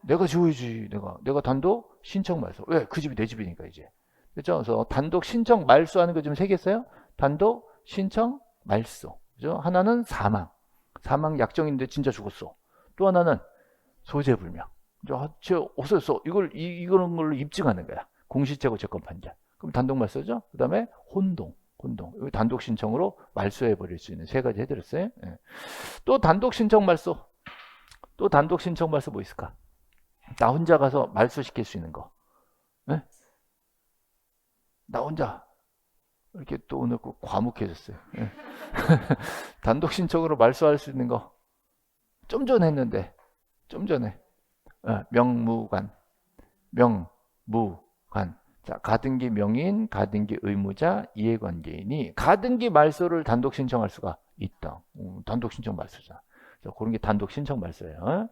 내가 지워야지. 내가 단독 신청 말소. 왜? 그 집이 내 집이니까 이제. 그죠? 그래서 단독 신청 말소하는 거 좀 세 개 써요. 단독 신청 말소. 그죠? 하나는 사망 약정인데 진짜 죽었어. 또 하나는 소재불명. 쟤 없어졌어. 이거는 걸로 입증하는 거야. 공시채고 채권 판결. 그럼 단독 말소죠. 그 다음에 혼동. 여기 단독 신청으로 말소해 버릴 수 있는 세 가지 해드렸어요. 예. 또 단독 신청 말소. 뭐 있을까? 나 혼자 가서 말소시킬 수 있는 거. 예? 나 혼자 이렇게 또 오늘 과묵해졌어요. 예. 단독 신청으로 말소할 수 있는 거. 좀 전에 했는데. 명무관. 자, 가등기 명인, 가등기 의무자, 이해관계인이 가등기 말소를 단독 신청할 수가 있다. 단독 신청 말소자. 자, 그런 게 단독 신청 말소예요.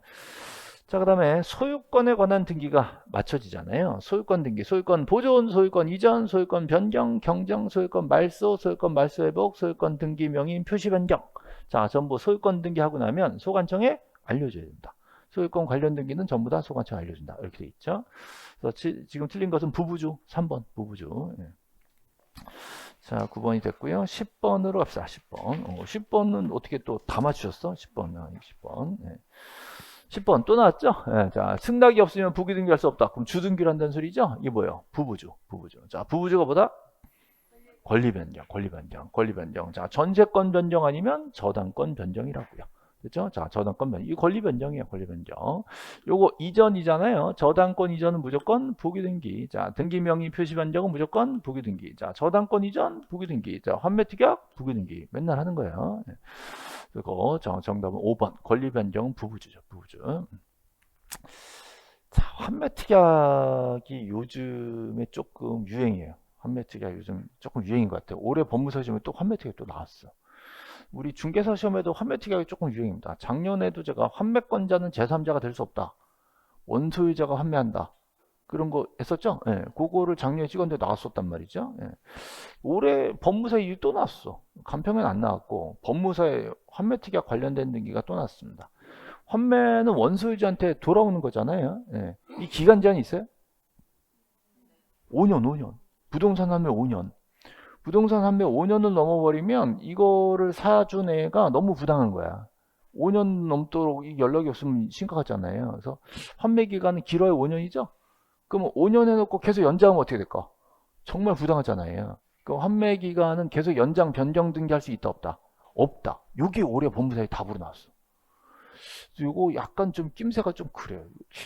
자, 그 다음에 소유권에 관한 등기가 맞춰지잖아요. 소유권 등기, 소유권 보존, 소유권 이전, 소유권 변경, 경정, 소유권 말소, 소유권 말소 회복, 소유권 등기 명인, 표시 변경. 자, 전부 소유권 등기하고 나면 소관청에 알려줘야 된다. 소유권 관련 등기는 전부 다 소관청에 알려준다. 이렇게 돼 있죠. 그래서 지금 틀린 것은 부부주, 3번 부부주. 예. 자, 9번이 됐고요. 10번으로 갑시다. 10번. 10번은 어떻게 또 다 맞추셨어? 10번. 10번. 예. 10번 또 나왔죠? 예, 자, 승낙이 없으면 부기 등기할 수 없다. 그럼 주등기를 한다는 소리죠? 이게 뭐예요? 부부주. 자, 부부주가 뭐다? 권리 변경. 자, 전세권 변경 아니면 저당권 변경이라고요. 그렇죠? 자, 저당권 변경. 이 권리 변경이에요. 권리 변경. 요거 이전이잖아요. 저당권 이전은 무조건 부기 등기. 자, 등기 명의 표시 변경은 무조건 부기 등기. 자, 저당권 이전 부기 등기. 자, 환매 특약 부기 등기. 맨날 하는 거예요. 그리고 정답은 5번. 권리 변경 부부주죠. 부부주. 자, 환매 특약이 요즘에 조금 유행이에요. 환매 특약 요즘 조금 유행인 것 같아요. 올해 법무사 시험에 또 환매 특약이 또 나왔어. 우리 중개사 시험에도 환매 특약이 조금 유행입니다. 작년에도 제가 환매권자는 제3자가 될 수 없다. 원소유자가 환매한다. 그런 거 했었죠? 예, 그거를 작년에 찍었는데 나왔었단 말이죠. 예. 올해 법무사 일이 또 나왔어. 간평은 안 나왔고 법무사에 환매 특약 관련된 등기가 또 나왔습니다. 환매는 원소유자한테 돌아오는 거잖아요. 예. 이 기간 제한이 있어요? 5년. 부동산 환매 5년. 부동산 환매 5년을 넘어버리면 이거를 사준 애가 너무 부당한 거야. 5년 넘도록 연락이 없으면 심각하잖아요. 그래서 환매 기간은 길어야 5년이죠? 그럼 5년 해놓고 계속 연장하면 어떻게 될까? 정말 부당하잖아요. 그 환매 기간은 계속 연장 변경 등기할 수 있다 없다? 없다. 이게 올해 법무사에 답으로 나왔어. 이거 약간 좀 낌새가 좀 그래요.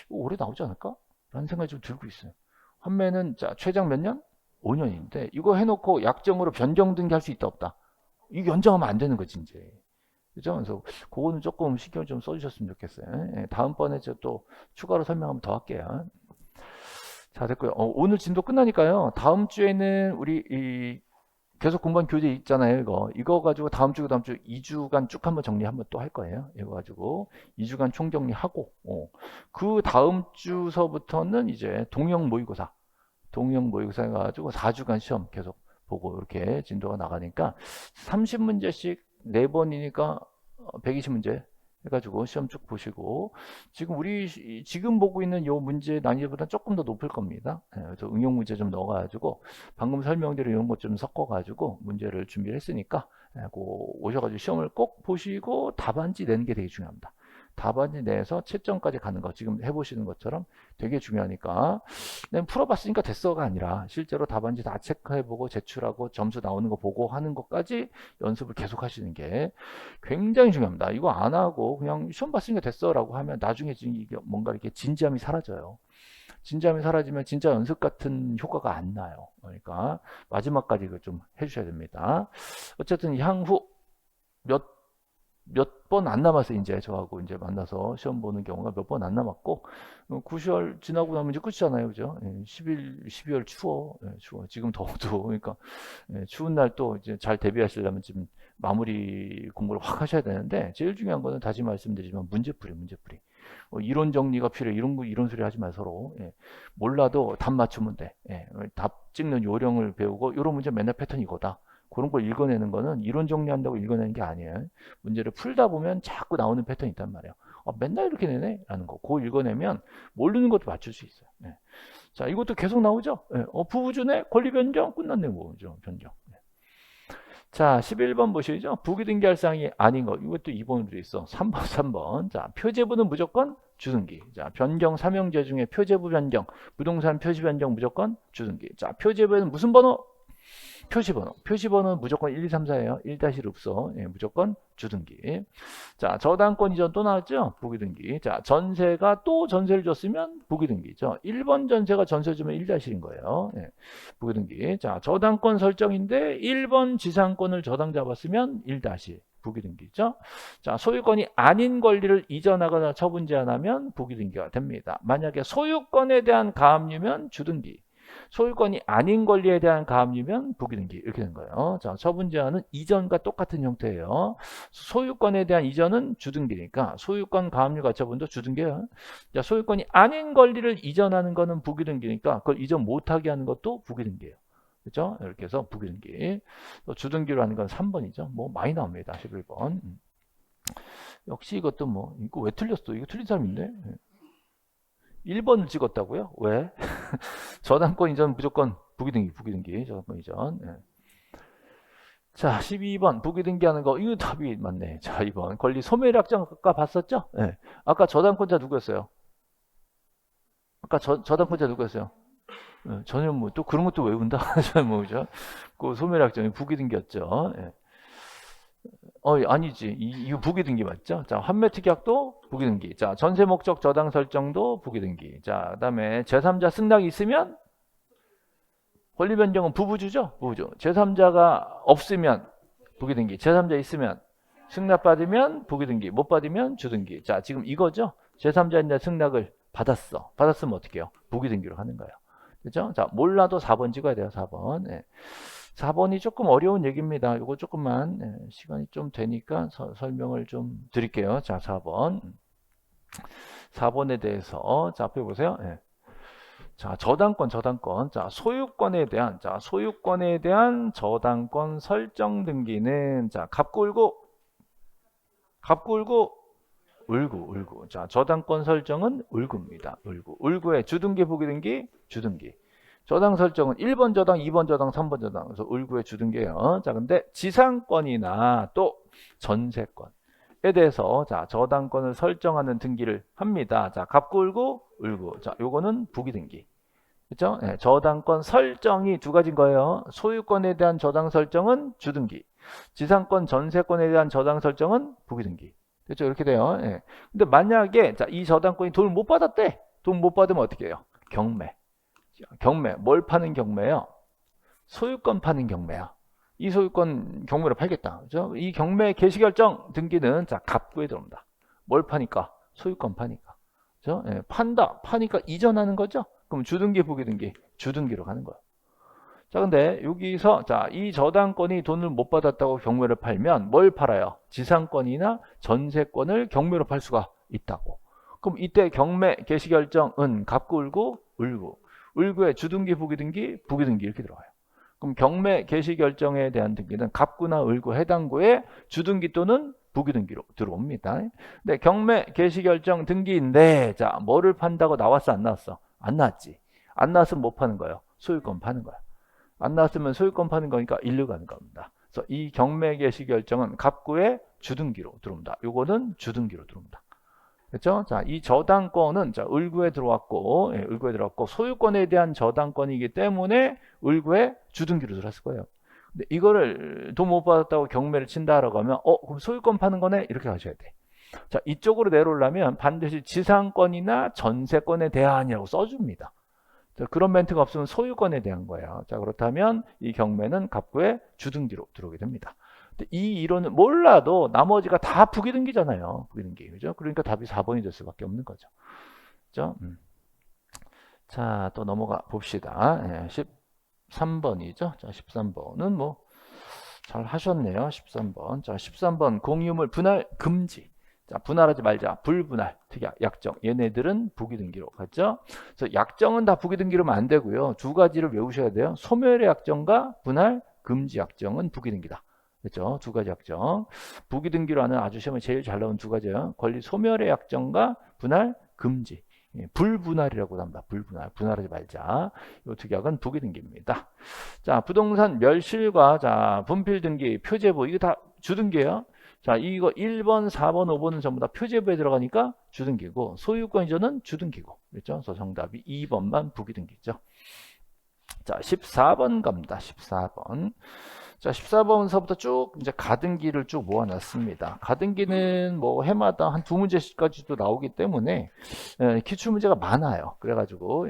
올해 나오지 않을까? 라는 생각이 좀 들고 있어요. 환매는 자 최장 몇 년? 5년인데 이거 해놓고 약정으로 변경 등기할 수 있다 없다? 이거 연장하면 안 되는 거지 이제. 그죠? 그래서 그거는 조금 신경 좀 써주셨으면 좋겠어요. 예, 다음번에 저 또 추가로 설명하면 더 할게요. 자, 됐고요. 오늘 진도 끝나니까요. 다음 주에는 우리 이 계속 공부한 교재 있잖아요. 이거 가지고 다음 주 2주간 쭉 한번 정리 한번 또 할 거예요. 이거 가지고 2주간 총정리하고 그 다음 주서부터는 이제 동형 모의고사 해가지고 4주간 시험 계속 보고 이렇게 진도가 나가니까 30문제씩 4번이니까 120문제 해가지고 시험 쭉 보시고 지금 보고 있는 요 문제 난이도보다 조금 더 높을 겁니다. 그래서 응용 문제 좀 넣어가지고 방금 설명드린 이런 것 좀 섞어가지고 문제를 준비를 했으니까 오셔가지고 시험을 꼭 보시고 답안지 내는 게 되게 중요합니다. 답안지 내서 채점까지 가는 거 지금 해보시는 것처럼 되게 중요하니까 내가 풀어봤으니까 됐어가 아니라 실제로 답안지 다 체크해보고 제출하고 점수 나오는 거 보고 하는 것까지 연습을 계속 하시는 게 굉장히 중요합니다. 이거 안 하고 그냥 시험 봤으니까 됐어라고 하면 나중에 이게 뭔가 이렇게 진지함이 사라져요. 진지함이 사라지면 진짜 연습 같은 효과가 안 나요. 그러니까 마지막까지 이거 좀 해주셔야 됩니다. 어쨌든 향후 몇 번 안 남았어요. 이제 저하고 이제 만나서 시험 보는 경우가 몇 번 안 남았고 9월 지나고 나면 이제 끝이잖아요. 그죠? 12월 추워. 추워. 지금 더워도 그러니까 추운 날 또 이제 잘 대비하시려면 지금 마무리 공부를 확 하셔야 되는데 제일 중요한 거는 다시 말씀드리지만 문제풀이. 이론 정리가 필요해. 이런 소리 하지 마 서로. 몰라도 답 맞추면 돼. 답 찍는 요령을 배우고 이런 문제 맨날 패턴 이거다. 그런 걸 읽어내는 거는 이론 정리한다고 읽어내는 게 아니에요. 문제를 풀다 보면 자꾸 나오는 패턴이 있단 말이에요. 맨날 이렇게 내네? 라는 거. 그거 읽어내면 모르는 것도 맞출 수 있어요. 자, 이것도 계속 나오죠? 부부주네? 권리 변경? 끝났네, 뭐. 변경. 자, 11번 보시죠. 부기등기할 사항이 아닌 거. 이것도 2번으로 돼 있어. 3번. 자, 표제부는 무조건 주등기. 자, 변경 삼형제 중에 표제부 변경, 부동산 표시 변경 무조건 주등기. 자, 표제부에는 무슨 번호? 표시번호. 표시번호는 무조건 1, 2, 3, 4예요. 1-1 없어. 예, 무조건 주등기. 자, 저당권 이전 또 나왔죠? 부기등기. 자, 전세가 또 전세를 줬으면 부기등기죠. 1번 전세가 전세 주면 1-1인 거예요. 예, 부기등기. 자, 저당권 설정인데 1번 지상권을 저당 잡았으면 1-. 부기등기죠. 자, 소유권이 아닌 권리를 이전하거나 처분 제한하면 부기등기가 됩니다. 만약에 소유권에 대한 가압류면 주등기. 소유권이 아닌 권리에 대한 가압류면 부기등기 이렇게 된 거예요. 자, 처분 제한은 이전과 똑같은 형태예요. 소유권에 대한 이전은 주등기니까 소유권 가압류 가처분도 주등기예요. 자, 소유권이 아닌 권리를 이전하는 거는 부기등기니까 그걸 이전 못하게 하는 것도 부기등기예요. 그렇죠? 이렇게 해서 부기등기. 또 주등기로 하는 건 3번이죠. 뭐 많이 나옵니다. 11번. 역시 이것도 뭐 이거 왜 틀렸어? 이거 틀린 사람인데. 1번을 찍었다고요? 왜? 저당권 이전 무조건 부기등기, 저당권 이전. 예. 자, 12번 부기등기 하는 거, 이거 답이 맞네. 자, 2번 권리 소멸약정 아까 봤었죠? 예. 아까 저당권자 누구였어요? 아까 저당권자 누구였어요? 예. 전현무. 또 그런 것도 외운다? 전현무죠. 그 소멸약정이 부기등기였죠. 예. 아니지. 이거 부기등기 맞죠? 자, 환매특약도 부기등기. 자, 전세 목적 저당 설정도 부기등기. 자, 그다음에 제3자 승낙이 있으면 권리 변경은 부부주죠? 부부주. 제3자가 없으면 부기등기. 제3자 있으면 승낙 받으면 부기등기. 못 받으면 주등기. 자, 지금 이거죠? 제3자인데 승낙을 받았어. 받았으면 어떻게 해요? 부기등기로 하는 거예요. 그죠? 자, 몰라도 4번 찍어야 돼요. 4번. 네. 4번이 조금 어려운 얘기입니다. 이거 조금만 시간이 좀 되니까 설명을 좀 드릴게요. 자, 4번. 4번에 대해서 자, 앞에 보세요. 네. 자, 저당권. 자, 소유권에 대한 저당권 설정 등기는 자, 갑구 울구. 자, 저당권 설정은 울구입니다. 울구의 주등기, 부기등기, 주등기. 저당 설정은 1번 저당, 2번 저당, 3번 저당. 그래서 울구의 주등기예요. 자, 근데 지상권이나 또 전세권에 대해서 자, 저당권을 설정하는 등기를 합니다. 자, 갑구 울구. 자, 요거는 부기등기. 그렇죠? 네, 저당권 설정이 두 가지인 거예요. 소유권에 대한 저당 설정은 주등기. 지상권, 전세권에 대한 저당 설정은 부기등기. 그렇죠? 이렇게 돼요. 네. 근데 만약에 자, 이 저당권이 돈을 못 받았대. 돈 못 받으면 어떻게 해요? 경매. 뭘 파는 경매요? 소유권 파는 경매야. 이 소유권 경매로 팔겠다. 그죠? 이 경매 개시결정 등기는 자, 갑구에 들어옵니다. 뭘 파니까? 소유권 파니까. 그죠? 예, 파니까 이전하는 거죠? 그럼 주등기, 부기등기, 주등기로 가는 거예요. 자, 근데 여기서 자, 이 저당권이 돈을 못 받았다고 경매를 팔면 뭘 팔아요? 지상권이나 전세권을 경매로 팔 수가 있다고. 그럼 이때 경매 개시결정은 갑구, 울구. 울구에 주등기, 부기등기 이렇게 들어가요. 그럼 경매 개시결정에 대한 등기는 갑구나 울구 해당 구에 주등기 또는 부기등기로 들어옵니다. 근데 경매 개시결정 등기인데 자, 뭐를 판다고 나왔어, 안 나왔어? 안 나왔지. 안 나왔으면 못 파는 거예요. 소유권 파는 거야. 안 나왔으면 소유권 파는 거니까 일로 가는 겁니다. 그래서 이 경매 개시결정은 갑구의 주등기로 들어옵니다. 요거는 주등기로 들어옵니다. 그렇죠? 자, 이 저당권은 자, 을구에 들어왔고, 소유권에 대한 저당권이기 때문에 을구에 주등기로 들어왔을 거예요. 근데 이거를 돈 못 받았다고 경매를 친다라고 하면, 그럼 소유권 파는 거네? 이렇게 가셔야 돼. 자, 이쪽으로 내려오려면 반드시 지상권이나 전세권에 대한이라고 써줍니다. 자, 그런 멘트가 없으면 소유권에 대한 거예요. 자, 그렇다면 이 경매는 갑구에 주등기로 들어오게 됩니다. 이 이론은 몰라도 나머지가 다 부기등기잖아요. 부기등기. 그죠? 그러니까 답이 4번이 될 수밖에 없는 거죠. 그죠? 자, 또 넘어가 봅시다. 13번이죠. 자, 13번은 뭐 잘 하셨네요. 13번. 자, 13번 공유물 분할 금지. 자, 분할하지 말자. 불분할, 특약, 약정. 얘네들은 부기등기로 갔죠. 그래서 약정은 다 부기등기로면 안 되고요. 두 가지를 외우셔야 돼요. 소멸의 약정과 분할 금지 약정은 부기등기다. 그렇죠? 두 가지 약정. 부기등기로 하는 아주 시험에 제일 잘 나온 두 가지예요. 권리 소멸의 약정과 분할 금지. 불분할이라고 합니다. 불분할. 분할하지 말자. 이 특약은 부기등기입니다. 자, 부동산 멸실과 자, 분필 등기, 표제부 이거 다 주등기예요. 자, 이거 1번, 4번, 5번은 전부 다 표제부에 들어가니까 주등기고 소유권 이전은 주등기고. 그렇죠? 그래서 정답이 2번만 부기등기죠. 자, 14번 갑니다. 14번. 자, 14번서부터 쭉 이제 가등기를 쭉 모아놨습니다. 가등기는 뭐 해마다 한 2문제씩까지도 나오기 때문에 기출 문제가 많아요. 그래가지고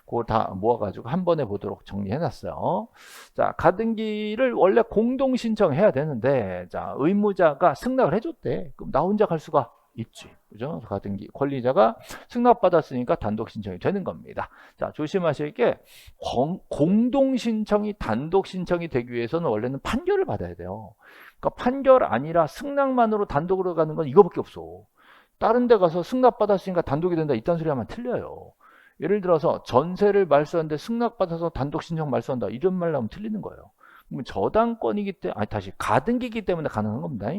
그걸 다 모아가지고 한 번에 보도록 정리해놨어요. 자, 가등기를 원래 공동 신청해야 되는데 자, 의무자가 승낙을 해줬대. 그럼 나 혼자 갈 수가 있지. 그죠? 가등기 권리자가 승낙받았으니까 단독 신청이 되는 겁니다. 자, 조심하실 게 공동 신청이 단독 신청이 되기 위해서는 원래는 판결을 받아야 돼요. 그러니까 판결 아니라 승낙만으로 단독으로 가는 건 이거밖에 없어. 다른 데 가서 승낙받았으니까 단독이 된다 이딴 소리 하면 틀려요. 예를 들어서 전세를 말소하는데 승낙받아서 단독 신청 말소한다 이런 말 나오면 틀리는 거예요. 저당권이기 때문에 다시 가등기이기 때문에 가능한 겁니다.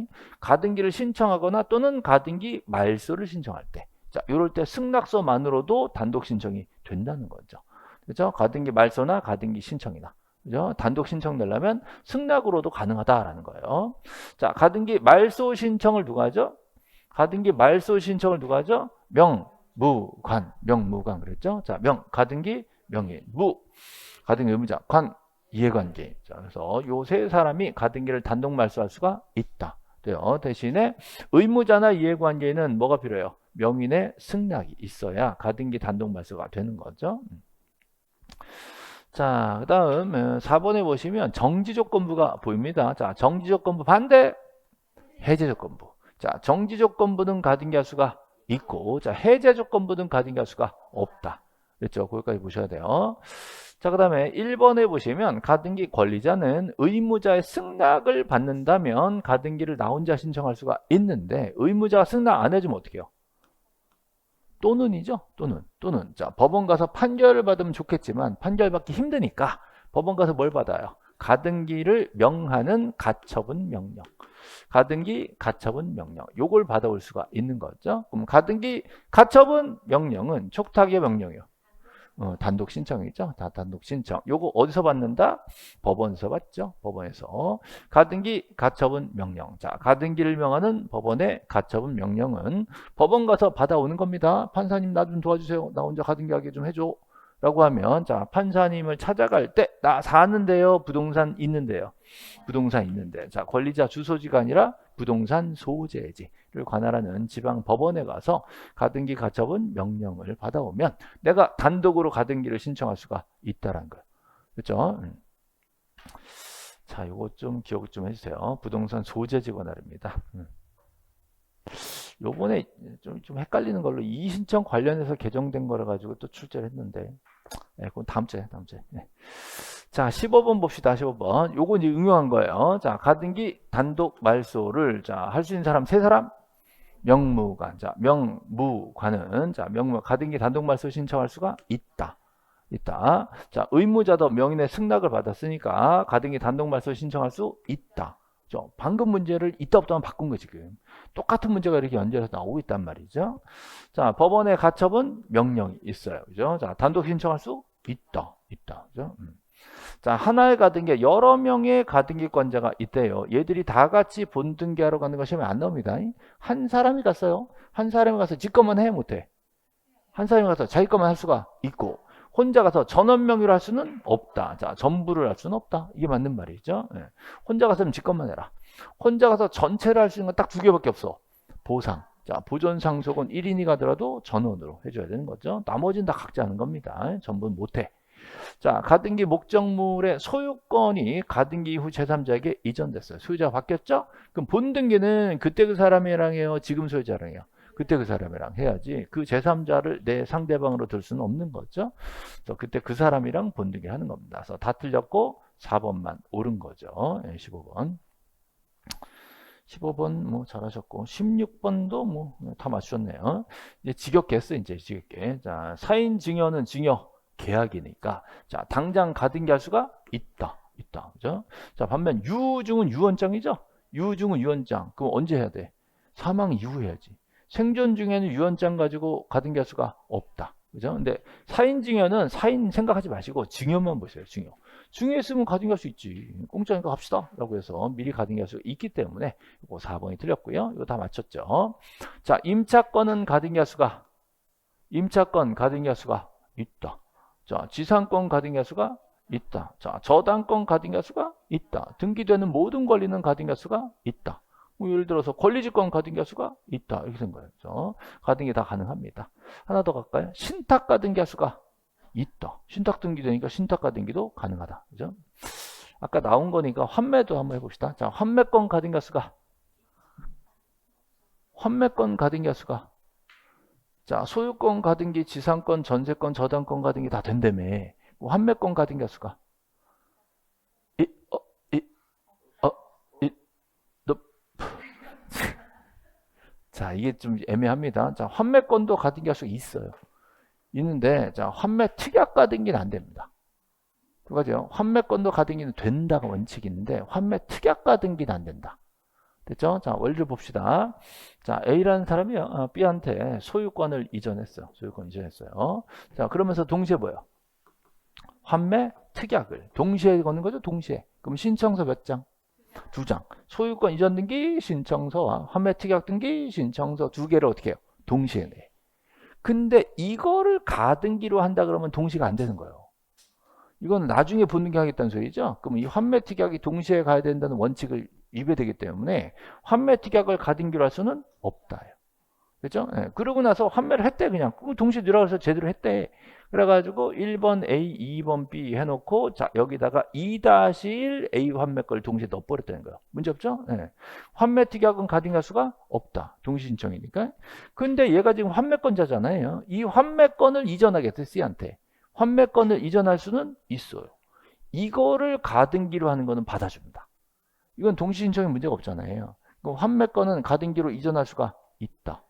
가등기를 신청하거나 또는 가등기 말소를 신청할 때, 자, 이럴 때 승낙서만으로도 단독 신청이 된다는 거죠. 그렇죠? 가등기 말소나 가등기 신청이나, 그죠? 단독 신청 내려면 승낙으로도 가능하다라는 거예요. 자, 가등기 말소 신청을 누가 하죠? 가등기 말소 신청을 누가 하죠? 명무관, 명무관 그랬죠? 자, 가등기 명의, 가등기 의무자, 이해관계. 자, 그래서 요 세 사람이 가등기를 단독 말소할 수가 있다. 돼요. 대신에 의무자나 이해관계는 뭐가 필요해요? 명인의 승낙이 있어야 가등기 단독 말소가 되는 거죠. 자, 그 다음 4번에 보시면 정지조건부가 보입니다. 자, 정지조건부 반대, 해제조건부. 자, 정지조건부는 가등기할 수가 있고, 자, 해제조건부는 가등기할 수가 없다. 그렇죠? 거기까지 보셔야 돼요. 자, 그 다음에 1번에 보시면 가등기 권리자는 의무자의 승낙을 받는다면 가등기를 나 혼자 신청할 수가 있는데 의무자가 승낙 안 해주면 어떻게 해요? 또는이죠. 또는. 자, 법원 가서 판결을 받으면 좋겠지만 판결 받기 힘드니까 법원 가서 뭘 받아요? 가등기를 명하는 가처분 명령. 가등기 가처분 명령. 요걸 받아올 수가 있는 거죠. 그럼 가등기 가처분 명령은 촉탁의 명령이에요. 단독 신청이죠. 다 단독 신청. 요거 어디서 받는다? 법원에서 받죠. 법원에서. 가등기 가처분 명령. 자, 가등기를 명하는 법원의 가처분 명령은 법원 가서 받아오는 겁니다. 판사님 나 좀 도와주세요. 나 혼자 가등기 하게 좀 해줘. 라고 하면 자, 판사님을 찾아갈 때 나 사는데요. 부동산 있는데요. 부동산 있는데. 자, 권리자 주소지가 아니라 부동산 소재지를 관할하는 지방 법원에 가서 가등기 가처분 명령을 받아오면 내가 단독으로 가등기를 신청할 수가 있다는 거예요. 그렇죠? 자, 요거 좀 기억 좀 해주세요. 부동산 소재지 관할입니다. 요번에 좀 헷갈리는 걸로 이의신청 관련해서 개정된 거라 가지고 또 출제를 했는데 그건 다음 주에. 네. 자, 15번 봅시다. 15번. 요거 이제 응용한 거예요. 자, 가등기 단독 말소를 자, 할 수 있는 사람 세 사람? 명무관. 자, 명무관은 자, 가등기 단독 말소 신청할 수가 있다. 자, 의무자도 명인의 승낙을 받았으니까 가등기 단독 말소 신청할 수 있다. 방금 문제를 있다 없다만 바꾼 거 지금. 똑같은 문제가 이렇게 연결해서 나오고 있단 말이죠. 자, 법원의 가처분 명령이 있어요. 그죠? 자, 단독 신청할 수 있다. 그죠? 자, 하나의 가등기, 여러 명의 가등기권자가 있대요. 얘들이 다 같이 본등기하러 가는 거 시험에 안 나옵니다. 한 사람이 갔어요. 한 사람이 가서 지 것만 해, 못해? 한 사람이 가서 자기 것만 할 수가 있고, 혼자 가서 전원 명의로 할 수는 없다. 자, 전부를 할 수는 없다. 이게 맞는 말이죠. 네. 혼자 가서는 지 것만 해라. 혼자 가서 전체를 할 수 있는 건 딱 두 개밖에 없어. 보상. 자, 보존 상속은 1인이 가더라도 전원으로 해줘야 되는 거죠. 나머지는 다 각자 하는 겁니다. 전부는 못해. 자, 가등기 목적물의 소유권이 가등기 이후 제3자에게 이전됐어요. 소유자가 바뀌었죠? 그럼 본등기는 그때 그 사람이랑 해요? 지금 소유자랑 해요? 그때 그 사람이랑 해야지 그 제3자를 내 상대방으로 들 수는 없는 거죠. 그래서 그때 그 사람이랑 본등기 하는 겁니다. 그래서 다 틀렸고 4번만 옳은 거죠. 15번. 15번 뭐 잘하셨고 16번도 뭐 다 맞추셨네요. 이제 지격했어 이제 지격계. 자, 사인 증여는 증여 계약이니까 자, 당장 가등기 할 수가 있다. 그죠? 자, 반면 유증은 유언장이죠. 유증은 유언장. 그럼 언제 해야 돼? 사망 이후 해야지. 생존 중에는 유언장 가지고 가등기 할 수가 없다. 그죠? 근데 사인 증여는 사인 생각하지 마시고 증여만 보세요. 증여. 증여했으면 가등기 할 수 있지. 공짜니까 갑시다. 라고 해서 미리 가등기 할 수 있기 때문에 이거 4번이 틀렸고요. 이거 다 맞췄죠. 자, 임차권은 가등기 할 수가 임차권 가등기 할 수가 있다. 자, 지상권 가등기 할 수가 있다. 자, 저당권 가등기 할 수가 있다. 등기되는 모든 권리는 가등기 할 수가 있다. 뭐 예를 들어서 권리지권 가등기 할 수가 있다. 이렇게 된 거예요. 그렇죠? 가등기 다 가능합니다. 하나 더 갈까요? 신탁 가등기 할 수가 있다. 신탁 등기되니까 신탁 가등기도 가능하다. 그죠? 아까 나온 거니까 환매도 한번 해봅시다. 자, 환매권 가등기 할 수가 환매권 가등기 할 수가 자, 소유권 가등기, 지상권, 전세권, 저당권 가등기 다 된다며. 환매권 가등기 할 수가 이, 어, 이, 너. 자, 이게 좀 애매합니다. 자, 환매권도 가등기 할 수 있어요. 있는데, 자, 환매 특약 가등기는 안 됩니다. 두 가지요. 환매권도 가등기는 된다가 원칙이 있는데, 환매 특약 가등기는 안 된다. 됐죠? 자, 원리를 봅시다. 자, A라는 사람이 B한테 소유권을 이전했어요. 소유권 이전했어요. 자, 그러면서 동시에 뭐예요? 환매 특약을 동시에 거는 거죠? 동시에. 그럼 신청서 몇 장? 2장. 소유권 이전 등기 신청서와 환매 특약 등기 신청서 2개를 어떻게 해요? 동시에 내. 근데 이거를 가등기로 한다 그러면 동시가 안 되는 거예요. 이건 나중에 본등기 하겠다는 소리죠. 그럼 이 환매 특약이 동시에 가야 된다는 원칙을 위배되기 때문에 환매 특약을 가등기로 할 수는 없다. 그렇죠? 네. 그러고 나서 환매를 했대 그냥. 동시에 들어가서 제대로 했대. 그래가지고 1번 A, 2번 B 해놓고 자 여기다가 2-1 A 환매 걸 동시에 넣어버렸다는 거예요. 문제 없죠? 네. 환매 특약은 가등기할 수가 없다. 동시 신청이니까. 근데 얘가 지금 환매권자잖아요. 이 환매권을 이전하겠대 C한테. 환매권을 이전할 수는 있어요. 이거를 가등기로 하는 거는 받아줍니다. 이건 동시 신청에 문제가 없잖아요. 그럼 환매권은 가등기로 이전할 수가 있다.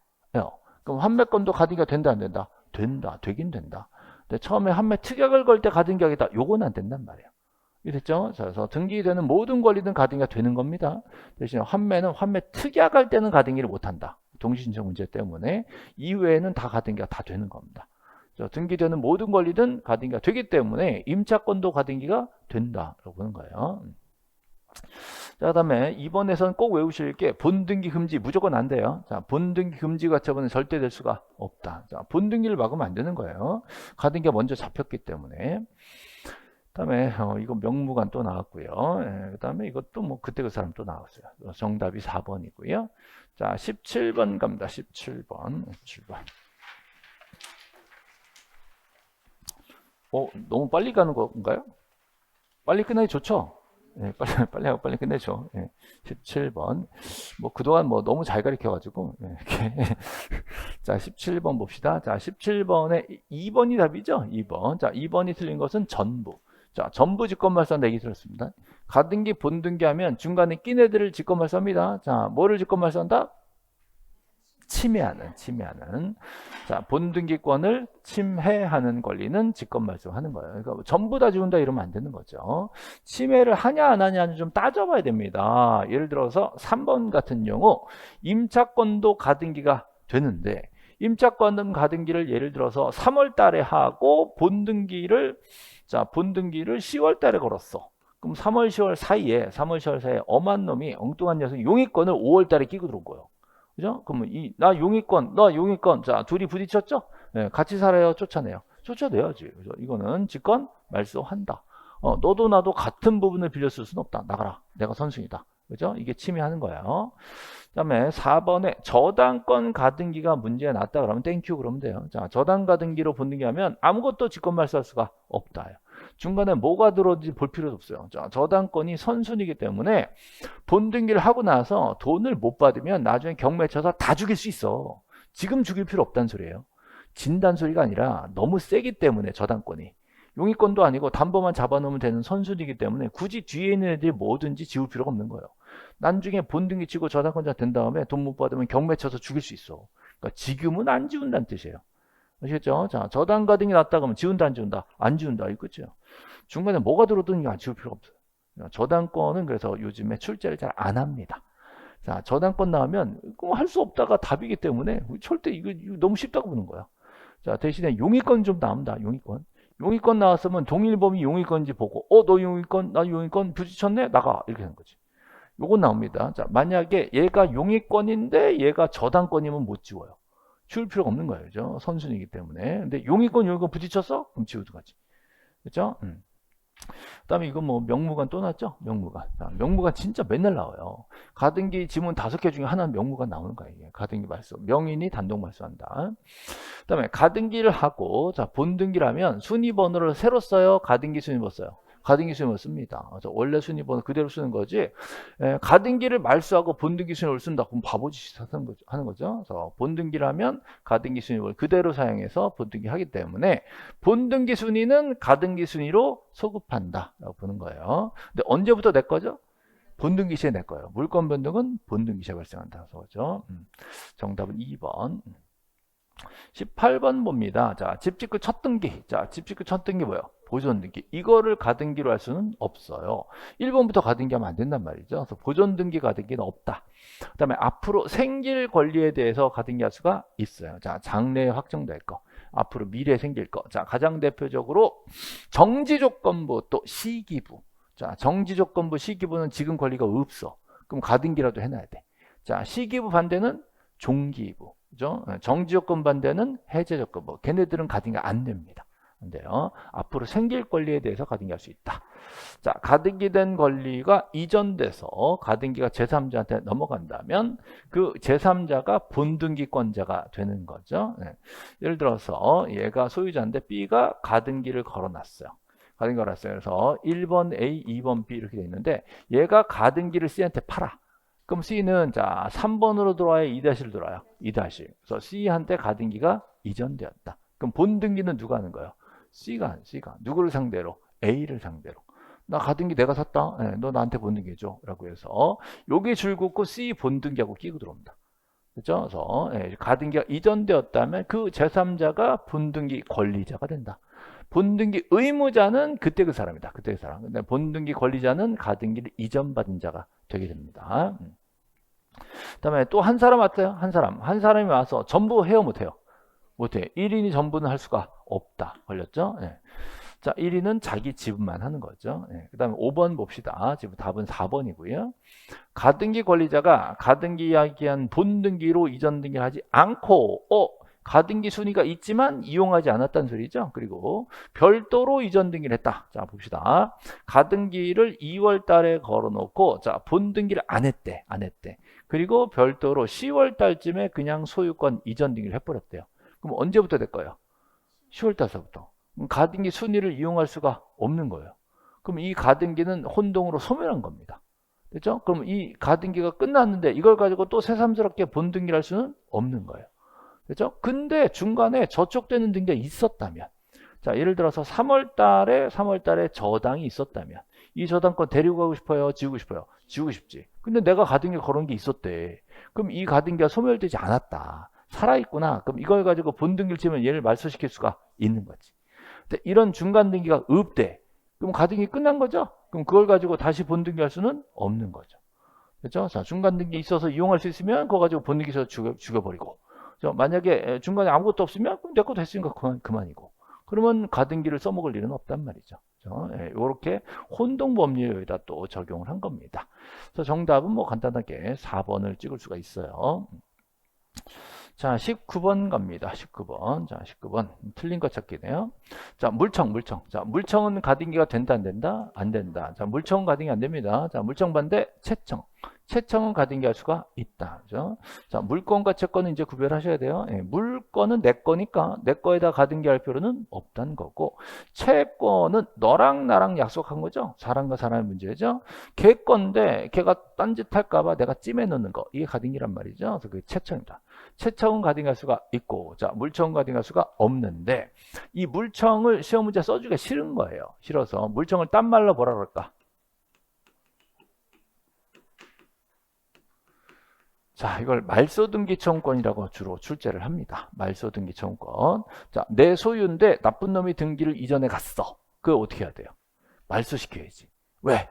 그럼 환매권도 가등기가 된다 안 된다? 된다. 되긴 된다. 근데 처음에 환매 특약을 걸 때 가등기 하겠다. 요건 안 된단 말이에요. 이랬죠? 그래서 등기되는 모든 권리는 가등기가 되는 겁니다. 대신 환매는 환매 특약할 때는 가등기를 못한다. 동시 신청 문제 때문에 이외에는 다 가등기가 다 되는 겁니다. 등기되는 모든 권리는 가등기가 되기 때문에 임차권도 가등기가 된다라고 보는 거예요. 자, 그다음에 2번에서는 꼭 외우실 게 본등기 금지 무조건 안 돼요. 자, 본등기 금지 가처분은 절대 될 수가 없다. 자, 본등기를 막으면 안 되는 거예요. 가등기가 먼저 잡혔기 때문에. 그다음에 이거 명무관 또 나왔고요. 그다음에 이것도 뭐 그때 그 사람 또 나왔어요. 정답이 4번이고요. 자, 17번 갑니다. 17번. 너무 빨리 가는 건가요? 빨리 끝나기 좋죠? 네, 빨리 하고 빨리 끝내죠. 네, 17번. 뭐 그동안 뭐 너무 잘 가르쳐가지고 이렇게. 자, 17번 봅시다. 자, 17번에 2번이 답이죠? 2번. 자, 2번이 틀린 것은 전부. 자, 전부 직권말소한다 얘기 들었습니다. 가등기, 본등기 하면 중간에 낀 애들을 직권말소합니다. 자, 뭐를 직권말소한다? 침해하는. 자, 본등기권을 침해하는 권리는 직권말소하는 거예요. 그러니까 전부 다 지운다 이러면 안 되는 거죠. 침해를 하냐 안 하냐는 좀 따져봐야 됩니다. 예를 들어서 3번 같은 경우 임차권도 가등기가 되는데 임차권 가등기를 예를 들어서 3월 달에 하고 본등기를 10월 달에 걸었어. 그럼 3월 10월 사이에 엄한 놈이 엉뚱한 녀석이 용의권을 5월 달에 끼고 들어온 거예요. 그죠? 그러면 나 용의권. 자, 둘이 부딪혔죠? 네, 같이 살아요? 쫓아내요? 쫓아내야지. 그죠? 이거는 직권 말소한다. 너도 나도 같은 부분을 빌렸을 수는 없다. 나가라. 내가 선순이다. 그죠? 이게 침해하는 거예요. 그다음에 4번에 저당권 가등기가 문제가 났다 그러면 땡큐 그러면 돼요. 자, 저당 가등기로 본등기 하면 아무것도 직권 말소할 수가 없다. 중간에 뭐가 들어오는지 볼 필요도 없어요. 자, 저당권이 선순이기 때문에 본등기를 하고 나서 돈을 못 받으면 나중에 경매 쳐서 다 죽일 수 있어. 지금 죽일 필요 없다는 소리예요. 진단 소리가 아니라 너무 세기 때문에 저당권이. 용의권도 아니고 담보만 잡아놓으면 되는 선순이기 때문에 굳이 뒤에 있는 애들이 뭐든지 지울 필요가 없는 거예요. 나중에 본등기 치고 저당권자 된 다음에 돈 못 받으면 경매 쳐서 죽일 수 있어. 그러니까 지금은 안 지운다는 뜻이에요. 아시겠죠? 자, 저당 가등기 났다 그러면 지운다 안 지운다? 안 지운다. 이거 끝이에요. 중간에 뭐가 들어오든 안 지울 필요가 없어요. 저당권은 그래서 요즘에 출제를 잘 안 합니다. 자, 저당권 나오면 할 수 없다가 답이기 때문에 절대 이거 너무 쉽다고 보는 거야. 자, 대신에 용의권 좀 나옵니다. 용의권. 용의권 나왔으면 동일범위 용의권인지 보고, 너 용의권, 나 용의권 부딪혔네? 나가. 이렇게 하는 거지. 요건 나옵니다. 자, 만약에 얘가 용의권인데 얘가 저당권이면 못 지워요. 지울 필요가 없는 거예요. 그죠? 선순위이기 때문에. 근데 용의권 부딪혔어? 그럼 지우도 가지. 그죠? 그다음에 이거 뭐 명무관 또 났죠? 명무관. 자, 명무관 진짜 맨날 나와요. 가등기 지문 5개 중에 하나는 명무관 나오는 거예요. 이게. 가등기 말소. 명인이 단독 말소한다. 그다음에 가등기를 하고, 자, 본등기라면 순위번호를 새로 써요? 가등기 순위번호 써요? 가등기 순위번호 씁니다. 그래서 원래 순위번호 그대로 쓰는 거지. 가등기를 말소하고 본등기 순위를 쓴다. 그럼 바보짓 하는 거죠. 그래서 본등기라면 가등기 순위번호 그대로 사용해서 본등기 하기 때문에 본등기 순위는 가등기 순위로 소급한다라고 보는 거예요. 근데 언제부터 내 거죠? 본등기 시에 내 거예요. 물권 변동은 본등기 시에 발생한다. 그죠? 정답은 2번. 18번 봅니다. 자, 집 짓고 첫 등기. 자, 집 짓고 첫 등기 뭐예요? 보존 등기. 이거를 가등기로 할 수는 없어요. 1번부터 가등기 하면 안 된단 말이죠. 그래서 보존 등기 가등기는 없다. 그 다음에 앞으로 생길 권리에 대해서 가등기 할 수가 있어요. 자, 장래에 확정될 거. 앞으로 미래에 생길 거. 자, 가장 대표적으로 정지조건부 또 시기부. 자, 정지조건부 시기부는 지금 권리가 없어. 그럼 가등기라도 해놔야 돼. 자, 시기부 반대는 종기부. 그죠? 정지조건 반대는 해제조건부. 걔네들은 가등기 안 됩니다. 근데요, 앞으로 생길 권리에 대해서 가등기 할 수 있다. 자, 가등기 된 권리가 이전돼서 가등기가 제3자한테 넘어간다면 그 제3자가 본등기권자가 되는 거죠. 네. 예를 들어서 얘가 소유자인데 B가 가등기를 걸어놨어요. 가등기 걸어놨어요. 그래서 1번 A, 2번 B 이렇게 돼 있는데 얘가 가등기를 C한테 팔아. 그럼 C는 자 3번으로 들어와야 2-를 들어와요. 2-. 그래서 C한테 가등기가 이전되었다. 그럼 본등기는 누가 하는 거예요? C가 누구를 상대로? A를 상대로. 나 가등기 내가 샀다. 네, 너 나한테 본등기 해줘. 라고 해서 여기 줄 긋고 C 본등기하고 끼고 들어옵니다. 그렇죠? 그래서 가등기가 이전되었다면 그 제3자가 본등기 권리자가 된다. 본등기 의무자는 그때 그 사람이다. 그때 그 사람. 근데 본등기 권리자는 가등기를 이전받은 자가 되게 됩니다. 그다음에 또 한 사람 왔어요. 한 사람이 와서 전부 해요, 못 해요? 못해. 1인이 전부는 할 수가 없다. 걸렸죠? 네. 자, 1인은 자기 지분만 하는 거죠. 네. 그 다음에 5번 봅시다. 지금 답은 4번이고요. 가등기 권리자가 가등기 이야기한 본등기로 이전 등기를 하지 않고 가등기 순위가 있지만 이용하지 않았다는 소리죠. 그리고 별도로 이전 등기를 했다. 자, 봅시다. 가등기를 2월 달에 걸어놓고 자, 본등기를 안 했대. 그리고 별도로 10월 달쯤에 그냥 소유권 이전 등기를 해버렸대요. 그럼 언제부터 될 거예요? 10월 달서부터. 가등기 순위를 이용할 수가 없는 거예요. 그럼 이 가등기는 혼동으로 소멸한 겁니다. 그렇죠? 그럼 이 가등기가 끝났는데 이걸 가지고 또 새삼스럽게 본등기를 할 수는 없는 거예요. 그렇죠? 근데 중간에 저촉되는 등기가 있었다면, 자, 예를 들어서 3월 달에 저당이 있었다면, 이 저당권 데리고 가고 싶어요? 지우고 싶어요? 지우고 싶지. 근데 내가 가등기 걸은 게 있었대. 그럼 이 가등기가 소멸되지 않았다. 살아있구나. 그럼 이걸 가지고 본등기를 치면 얘를 말소시킬 수가 있는 거지. 근데 이런 중간 등기가 없대. 그럼 가등기 끝난 거죠? 그럼 그걸 가지고 다시 본등기 할 수는 없는 거죠. 그렇죠? 자, 중간 등기 있어서 이용할 수 있으면 그거 가지고 본등기에서 죽여버리고. 만약에 중간에 아무것도 없으면 내 거 됐으니까 그만이고. 그러면 가등기를 써먹을 일은 없단 말이죠. 이렇게 혼동 법리를 여기다 또 적용을 한 겁니다. 그래서 정답은 뭐 간단하게 4번을 찍을 수가 있어요. 자, 19번 갑니다. 19번. 자, 19번. 틀린 거 찾기네요. 자, 물청. 자, 물청은 가등기가 된다, 안 된다? 안 된다. 자, 물청은 가등기 안 됩니다. 자, 물청 반대 채청. 채청은 가등기 할 수가 있다. 그죠? 자, 물건과 채권은 이제 구별하셔야 돼요. 물건은 내 거니까 내 거에다 가등기 할 필요는 없다는 거고, 채권은 너랑 나랑 약속한 거죠. 사람과 사람의 문제죠. 걔 건데 걔가 딴짓 할까봐 내가 찜해 넣는 거. 이게 가등기란 말이죠. 그래서 그게 채청이다. 채청은 가등기 할 수가 있고, 자, 물청은 가등기 할 수가 없는데, 이 물청을 시험 문제 써주기가 싫은 거예요. 싫어서 물청을 딴 말로 뭐라 그럴까? 자, 이걸 말소등기청권이라고 주로 출제를 합니다. 말소등기청권. 자, 내 소유인데 나쁜 놈이 등기를 이전에 갔어. 그거 어떻게 해야 돼요? 말소시켜야지. 왜?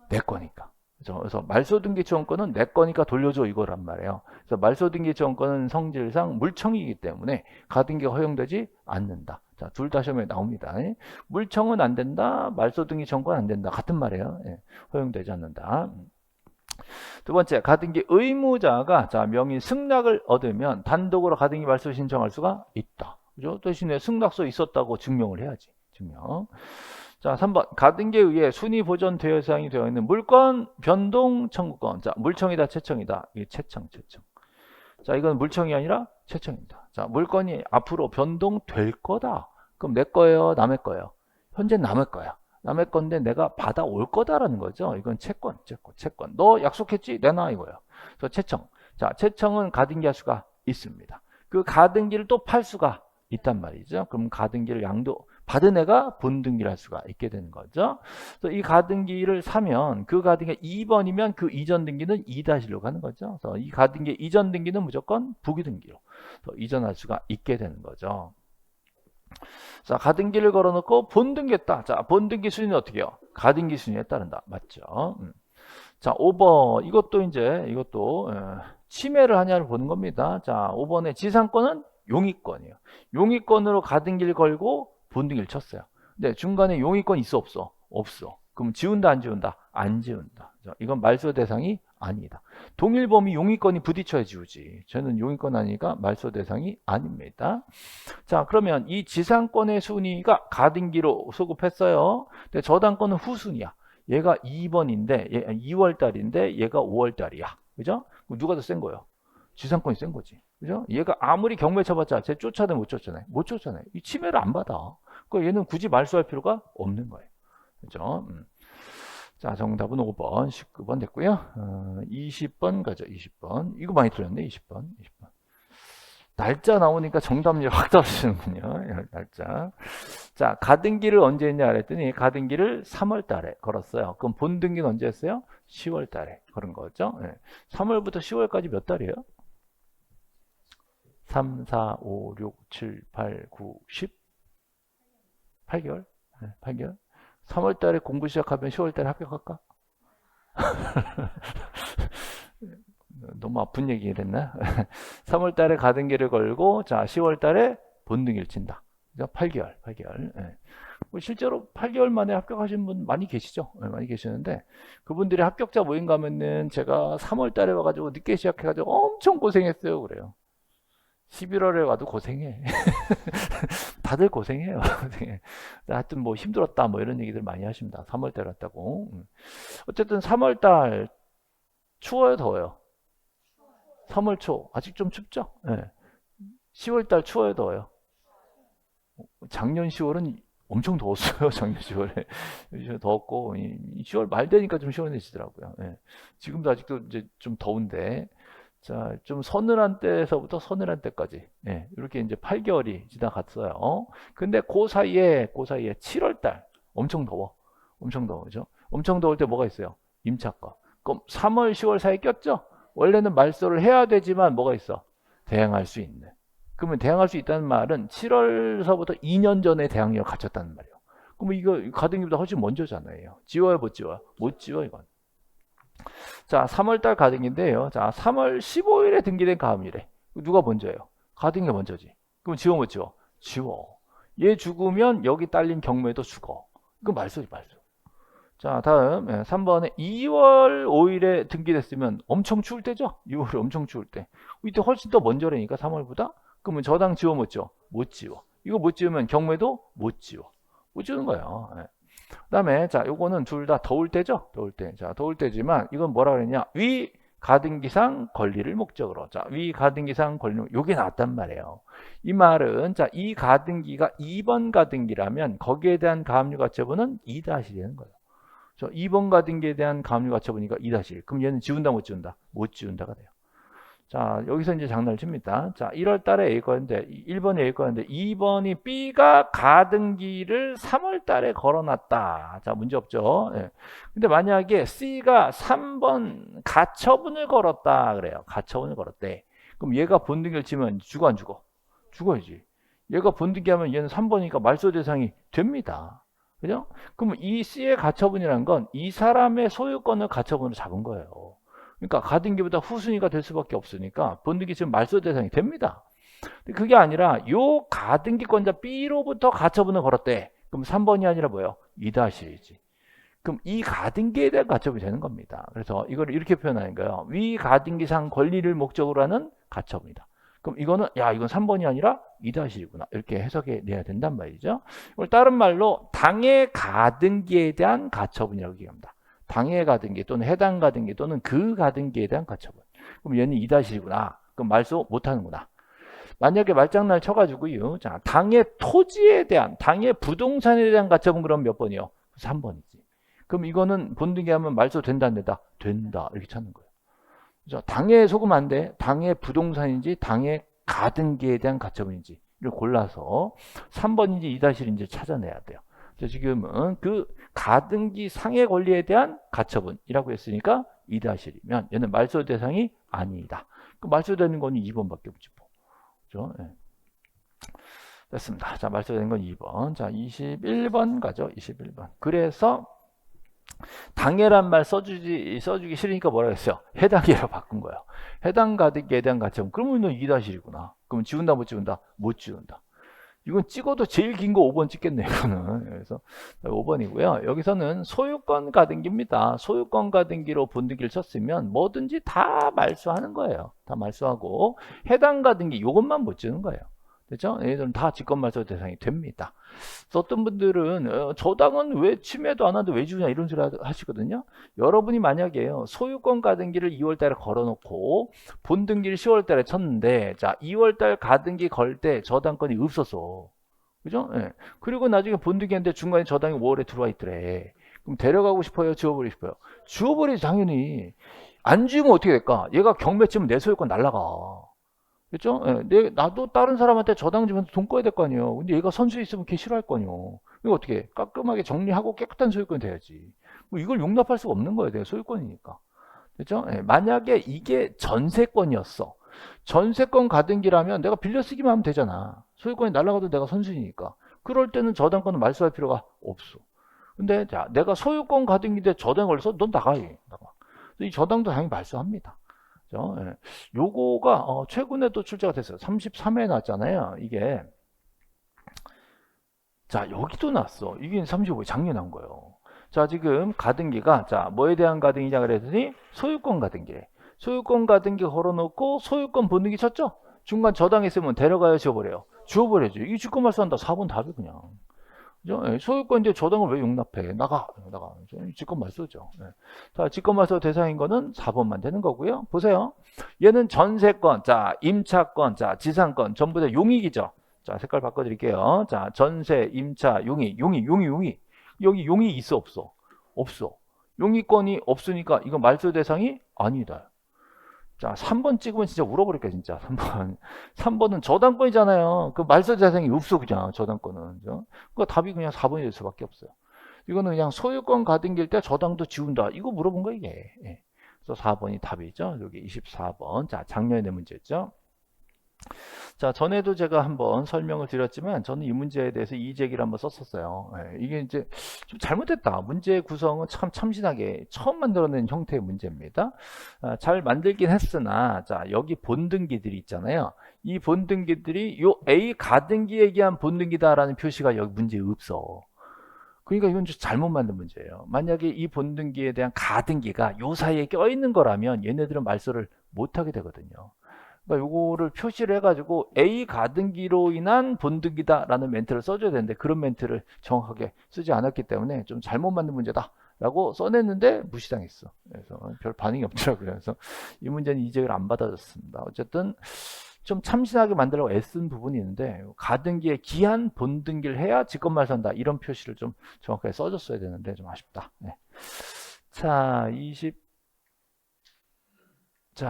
내 거니까. 그래서 말소등기 지원권은 내 거니까 돌려줘 이거란 말이에요. 그래서 말소등기 지원권은 성질상 물청이기 때문에 가등기가 허용되지 않는다. 자, 둘 다 시험에 나옵니다. 물청은 안 된다. 말소등기 지원권 안 된다. 같은 말이에요. 허용되지 않는다. 두 번째, 가등기 의무자가 자, 명의 승낙을 얻으면 단독으로 가등기 말소 신청할 수가 있다. 그죠? 대신에 승낙서 있었다고 증명을 해야지. 증명. 자, 3번. 가등기에 의해 순위 보존 대여 사항이 되어 있는 물권 변동 청구권. 자, 물청이다, 채청이다. 이게 채청. 자, 이건 물청이 아니라 채청입니다. 자, 물건이 앞으로 변동될 거다. 그럼 내 거예요, 남의 거예요? 현재 남의 거야. 남의 건데 내가 받아올 거다라는 거죠. 이건 채권. 너 약속했지? 내놔 이거예요. 그래서 채청. 자, 채청은 가등기 할 수가 있습니다. 그 가등기를 또 팔 수가 있단 말이죠. 그럼 가등기를 양도 받은 애가 본등기를 할 수가 있게 되는 거죠. 그래서 이 가등기를 사면 그 가등기가 2번이면 그 이전 등기는 2-1로 가는 거죠. 그래서 이 가등기 이전 등기는 무조건 부기등기로 이전할 수가 있게 되는 거죠. 자, 가등기를 걸어놓고 본등기했다. 자, 본등기 순위는 어떻게 해요? 가등기 순위에 따른다. 맞죠? 자, 5번. 이것도 침해를 하냐를 보는 겁니다. 자, 5번의 지상권은 용의권이에요. 용의권으로 가등기를 걸고 본등기를 쳤어요. 근데 중간에 용의권 있어 없어? 없어. 그럼 지운다 안 지운다? 안 지운다. 이건 말소 대상이 아니다. 동일범위 용의권이 부딪혀야 지우지. 저는 용의권 아니니까 말소 대상이 아닙니다. 자, 그러면 이 지상권의 순위가 가등기로 소급했어요. 근데 저당권은 후순위야. 얘가 2번인데 얘 2월 달인데 얘가 5월 달이야. 그죠? 누가 더 센 거예요? 지상권이 센 거지. 그죠? 얘가 아무리 경매 쳐봤자 쟤 쫓아내 못 쫓아내. 못 쫓아내. 이 침해를 안 받아. 그러니까 얘는 굳이 말소할 필요가 없는 거예요. 그죠? 자, 정답은 5번, 19번 됐고요. 20번 가죠. 20번. 이거 많이 틀렸네. 20번. 날짜 나오니까 정답률 확 떨어지는군요. 날짜. 자, 가등기를 언제 했냐 그랬더니 가등기를 3월 달에 걸었어요. 그럼 본등기는 언제 했어요? 10월 달에 걸은 거죠. 3월부터 10월까지 몇 달이에요? 3, 4, 5, 6, 7, 8, 9, 10? 8개월? 8개월? 3월 달에 공부 시작하면 10월 달에 합격할까? 너무 아픈 얘기를 했나? 3월 달에 가등기를 걸고, 자, 10월 달에 본등기를 친다. 8개월. 실제로 8개월 만에 합격하신 분 많이 계시죠? 많이 계시는데, 그분들이 합격자 모임 가면은 제가 3월 달에 와가지고 늦게 시작해가지고 엄청 고생했어요. 그래요. 11월에 와도 고생해. 다들 고생해요. 하여튼 뭐 힘들었다 뭐 이런 얘기들 많이 하십니다. 3월 달 왔다고. 어쨌든 3월 달 추워요, 더워요? 3월 초 아직 좀 춥죠? 10월 달 추워요, 더워요? 작년 10월은 엄청 더웠어요. 작년 10월에 더웠고 10월 말 되니까 좀 시원해지더라고요. 지금도 아직도 이제 좀 더운데. 자, 좀 서늘한 때에서부터 서늘한 때까지 이렇게 이제 8개월이 지나갔어요. 근데 그 사이에 7월달 엄청 더워, 그죠? 엄청 더울 때 뭐가 있어요? 임차권. 그럼 3월, 10월 사이에 꼈죠? 원래는 말소를 해야 되지만 뭐가 있어? 대항할 수 있는. 그러면 대항할 수 있다는 말은 7월서부터 2년 전에 대항력을 갖췄다는 말이에요. 그러면 이거 가등기보다 훨씬 먼저잖아요. 지워요, 못 지워요? 못 지워 이건. 자, 3월달 가등기인데요. 자, 3월 15일에 등기된 가압류래. 누가 먼저예요? 가등기가 먼저지. 그럼 지워 못 지워? 지워. 얘 죽으면 여기 딸린 경매도 죽어. 이거 말소지, 말소. 자, 다음 3번에 2월 5일에 등기됐으면 엄청 추울 때죠? 2월에 엄청 추울 때. 이때 훨씬 더 먼저라니까 3월보다. 그러면 저당 지워 못 지워? 못 지워. 이거 못 지우면 경매도 못 지워. 못 지우는 거예요. 그 다음에 자, 요거는 둘 다 더울 때죠? 더울 때. 자, 더울 때지만 이건 뭐라 그랬냐? 위 가등기상 권리를 목적으로. 자, 위 가등기상 권리, 요게 나왔단 말이에요. 이 말은 자, 이 가등기가 2번 가등기라면 거기에 대한 가압류 가처분은 2-1이 되는 거예요. 저 2번 가등기에 대한 가압류 가처분이니까 2-1. 그럼 얘는 지운다 못 지운다? 못 지운다가 돼요. 자, 여기서 이제 장난을 칩니다. 자, 1월 달에 A 거였는데 1번이 A 거였는데 2번이 B가 가등기를 3월 달에 걸어놨다. 자, 문제 없죠. 근데 만약에 C가 3번 가처분을 걸었다 그래요. 가처분을 걸었대. 그럼 얘가 본등기를 치면 죽어 안 죽어? 죽어야지. 얘가 본등기하면 얘는 3번이니까 말소 대상이 됩니다. 그죠? 그럼 이 C의 가처분이라는 건 이 사람의 소유권을 가처분으로 잡은 거예요. 그러니까 가등기보다 후순위가 될 수밖에 없으니까 본등기 지금 말소 대상이 됩니다. 근데 그게 아니라 요 가등기권자 B로부터 가처분을 걸었대. 그럼 3번이 아니라 뭐예요? 2-1이지. 그럼 이 가등기에 대한 가처분이 되는 겁니다. 그래서 이걸 이렇게 표현하는 거예요. 위 가등기상 권리를 목적으로 하는 가처분이다. 그럼 이거는 이건 3번이 아니라 2-1이구나. 이렇게 해석해 내야 된단 말이죠. 이걸 다른 말로 당해 가등기에 대한 가처분이라고 얘기합니다. 당해 가등기 또는 해당 가등기 또는 그 가등기에 대한 가처분. 그럼 얘는 2-1이구나. 그럼 말소 못 하는구나. 만약에 말장난 쳐가지고요. 자, 당해 토지에 대한, 당해 부동산에 대한 가처분 그럼 몇 번이요? 3번이지. 그럼 이거는 본등기하면 말소 된다 안 된다? 된다. 이렇게 찾는 거예요. 그래서 당해 속으면 안 돼. 당해 부동산인지 당해 가등기에 대한 가처분인지를 골라서 3번인지 2-1인지 찾아내야 돼요. 그래서 지금은 그 가등기 상해 권리에 대한 가처분이라고 했으니까 2-1이면 얘는 말소 대상이 아니다. 그 말소되는 건 2번밖에 없지 뭐. 그죠? 네. 됐습니다. 자, 말소되는 건 2번. 자, 21번 가죠. 21번. 그래서 당해란 말 써주기 싫으니까 뭐라고 했어요? 해당이라고 바꾼 거예요. 해당 가등기에 대한 가처분. 그러면 너 2-1이구나. 그러면 지운다 못 지운다? 못 지운다. 이건 찍어도 제일 긴 거 5번 찍겠네, 이거는. 그래서 5번이고요. 여기서는 소유권 가등기입니다. 소유권 가등기로 본등기를 쳤으면 뭐든지 다 말소하는 거예요. 다 말소하고 해당 가등기 이것만 못 지는 거예요. 그렇죠? 얘들은 다 직권말소 대상이 됩니다. 그래서 어떤 분들은 저당은 왜 침해도 안 하는데 왜 주냐 이런 소리 하시거든요. 여러분이 만약에요 소유권 가등기를 2월달에 걸어놓고 본등기를 10월달에 쳤는데 자 2월달 가등기 걸 때 저당권이 없었어. 그죠? 예. 그리고 나중에 본등기했는데 중간에 저당이 5월에 들어와 있더래. 그럼 데려가고 싶어요? 지워버리고 싶어요? 지워버리지 당연히. 안 지우면 어떻게 될까? 얘가 경매 치면 내 소유권 날라가. 그렇죠? 예, 나도 다른 사람한테 저당 주면서 돈 꺼야 될 거 아니에요. 근데 얘가 선수에 있으면 걔 싫어할 거 아니에요. 이거 어떻게 해? 깔끔하게 정리하고 깨끗한 소유권이 돼야지. 뭐 이걸 용납할 수가 없는 거예요. 내가 소유권이니까. 그렇죠? 예, 만약에 이게 전세권이었어. 전세권 가등기라면 내가 빌려 쓰기만 하면 되잖아. 소유권이 날아가도 내가 선수이니까. 그럴 때는 저당권은 말소할 필요가 없어. 근데 자, 내가 소유권 가등기인데 저당 걸려서 넌 나가. 이 저당도 당연히 말소합니다. 예. 요거가 최근에도 출제가 됐어요. 33회 나왔잖아요. 이게 자 여기도 나왔어. 이게 35회 작년에 나온 거예요. 자 지금 가등기가 자 뭐에 대한 가등기냐 그랬더니 소유권 가등기. 소유권 가등기 걸어놓고 소유권 본등기 쳤죠. 중간 저당했으면 데려가요 지워버려요. 지워버려야지. 이게 직권말소한다. 4번 답이 그냥. 그죠? 예, 소유권인데 저당을 왜 용납해? 나가. 직권말소죠. 예. 자, 직권말소 대상인 거는 4번만 되는 거고요. 보세요. 얘는 전세권, 자, 임차권, 자, 지상권 전부 다 용익이죠. 자, 색깔 바꿔드릴게요. 자, 전세, 임차, 용익. 여기 용익 있어 없어? 없어. 용익권이 없으니까 이거 말소 대상이 아니다. 자, 3번 찍으면 진짜 울어버릴게, 진짜. 3번. 3번은 저당권이잖아요. 그 말소 대상이 없어, 그냥, 저당권은. 그죠? 그러니까 답이 그냥 4번이 될 수밖에 없어요. 이거는 그냥 소유권 가등기일 때 저당도 지운다. 이거 물어본 거예요, 이게. 예. 그래서 4번이 답이죠. 여기 24번. 자, 작년에 낸 문제였죠. 자, 전에도 제가 한번 설명을 드렸지만 저는 이 문제에 대해서 이의제기를 한번 썼었어요. 예, 이게 이제 좀 잘못됐다. 문제 구성은 참 참신하게 처음 만들어낸 형태의 문제입니다. 잘 만들긴 했으나 자, 여기 본등기들이 있잖아요. 이 본등기들이 요 A 가등기에 의한 본등기다라는 표시가 여기 문제에 없어. 그러니까 이건 좀 잘못 만든 문제예요. 만약에 이 본등기에 대한 가등기가 요 사이에 껴있는 거라면 얘네들은 말소를 못하게 되거든요. 그러니까 요거를 표시를 해가지고 A 가등기로 인한 본등기다라는 멘트를 써줘야 되는데 그런 멘트를 정확하게 쓰지 않았기 때문에 좀 잘못 만든 문제다 라고 써냈는데 무시당했어. 그래서 별 반응이 없더라고요. 그래서 이 문제는 이제를 안 받아줬습니다. 어쨌든 좀 참신하게 만들려고 애쓴 부분이 있는데 가등기에 기한 본등기를 해야 직권말소한다 이런 표시를 좀 정확하게 써줬어야 되는데 좀 아쉽다. 네. 자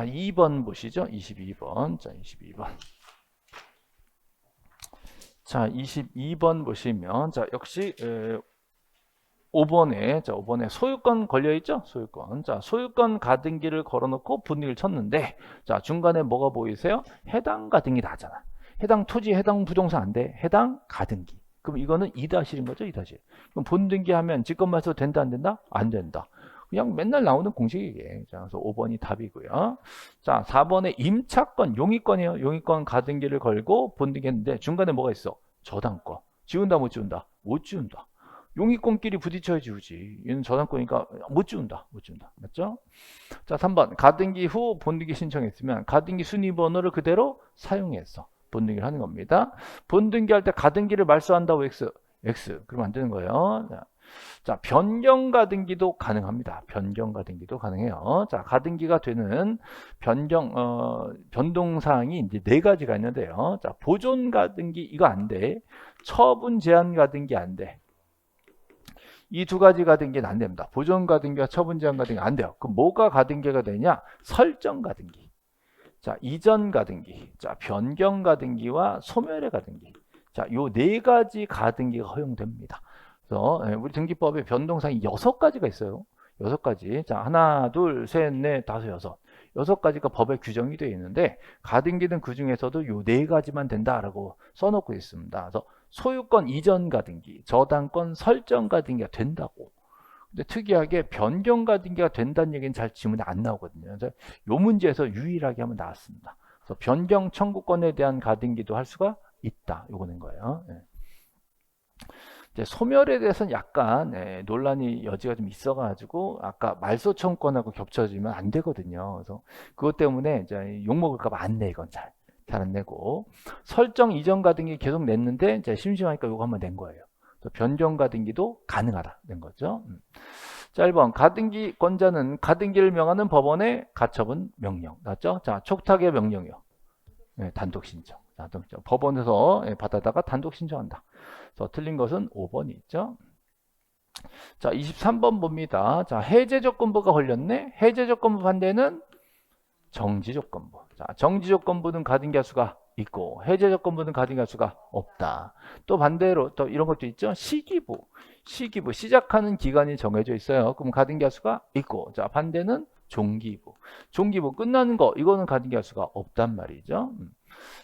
2번 보시죠. 22번. 자, 22번. 자, 22번 보시면, 자, 역시, 5번에 소유권 걸려있죠? 소유권. 자, 소유권 가등기를 걸어놓고 본등기를 쳤는데, 자, 중간에 뭐가 보이세요? 해당 가등기 나잖아. 해당 토지, 해당 부동산 안 돼. 해당 가등기. 그럼 이거는 2-1인 거죠, 2-1. 그럼 본등기 하면 직권말소 된다, 안 된다? 안 된다. 그냥 맨날 나오는 공식이게. 자, 그래서 5번이 답이고요. 자, 4번에 임차권, 용의권이에요. 용의권 가등기를 걸고 본등기 했는데 중간에 뭐가 있어? 저당권. 지운다, 못 지운다? 못 지운다. 용의권끼리 부딪혀야 지우지. 얘는 저당권이니까 못 지운다. 못 지운다. 맞죠? 자, 3번. 가등기 후 본등기 신청했으면 가등기 순위번호를 그대로 사용해서 본등기를 하는 겁니다. 본등기 할 때 가등기를 말소한다고 X. 그러면 안 되는 거예요. 자, 변경 가등기도 가능합니다. 변경 가등기도 가능해요. 자, 가등기가 되는 변동 사항이 이제 4가지가 있는데요. 자, 보존 가등기 이거 안 돼. 처분 제한 가등기 안 돼. 이 2가지 가등기는 안 됩니다. 보존 가등기와 처분 제한 가등기 안 돼요. 그럼 뭐가 가등기가 되냐? 설정 가등기. 자, 이전 가등기. 자, 변경 가등기와 소멸의 가등기. 자, 요 4가지 가등기가 허용됩니다. 그래서 우리 등기법에 변동사항이 6가지가 있어요. 6가지. 자, 하나, 둘, 셋, 넷, 다섯, 여섯. 6가지가 법에 규정이 되어 있는데 가등기는 그 중에서도 요 4가지만 된다라고 써놓고 있습니다. 그래서 소유권 이전 가등기, 저당권 설정 가등기가 된다고. 근데 특이하게 변경 가등기가 된다는 얘기는 잘 지문에 안 나오거든요. 그래서 요 문제에서 유일하게 한번 나왔습니다. 그래서 변경 청구권에 대한 가등기도 할 수가 있다. 요거는 거예요. 네. 이제 소멸에 대해서는 약간 논란이 여지가 좀 있어가지고 아까 말소 청구권하고 겹쳐지면 안 되거든요. 그래서 그것 때문에 이제 욕 먹을까봐 안 내. 이건 잘 안 내고 설정 이전 가등기 계속 냈는데 이제 심심하니까 요거 한번 낸 거예요. 변경 가등기도 가능하다 된 거죠. 자, 1번 가등기권자는 가등기를 명하는 법원의 가처분 명령 맞죠? 자, 촉탁의 명령이요. 단독 신청. 법원에서 받아다가 단독 신청한다. 그래서 틀린 것은 5번이 있죠. 자, 23번 봅니다. 자, 해제조건부가 걸렸네. 해제조건부 반대는 정지조건부. 자, 정지조건부는 가등기 할 수가 있고 해제조건부는 가등기 할 수가 없다. 또 반대로 또 이런 것도 있죠. 시기부 시작하는 기간이 정해져 있어요. 그럼 가등기 할 수가 있고 자, 반대는 종기부 끝나는 거 이거는 가등기 할 수가 없단 말이죠.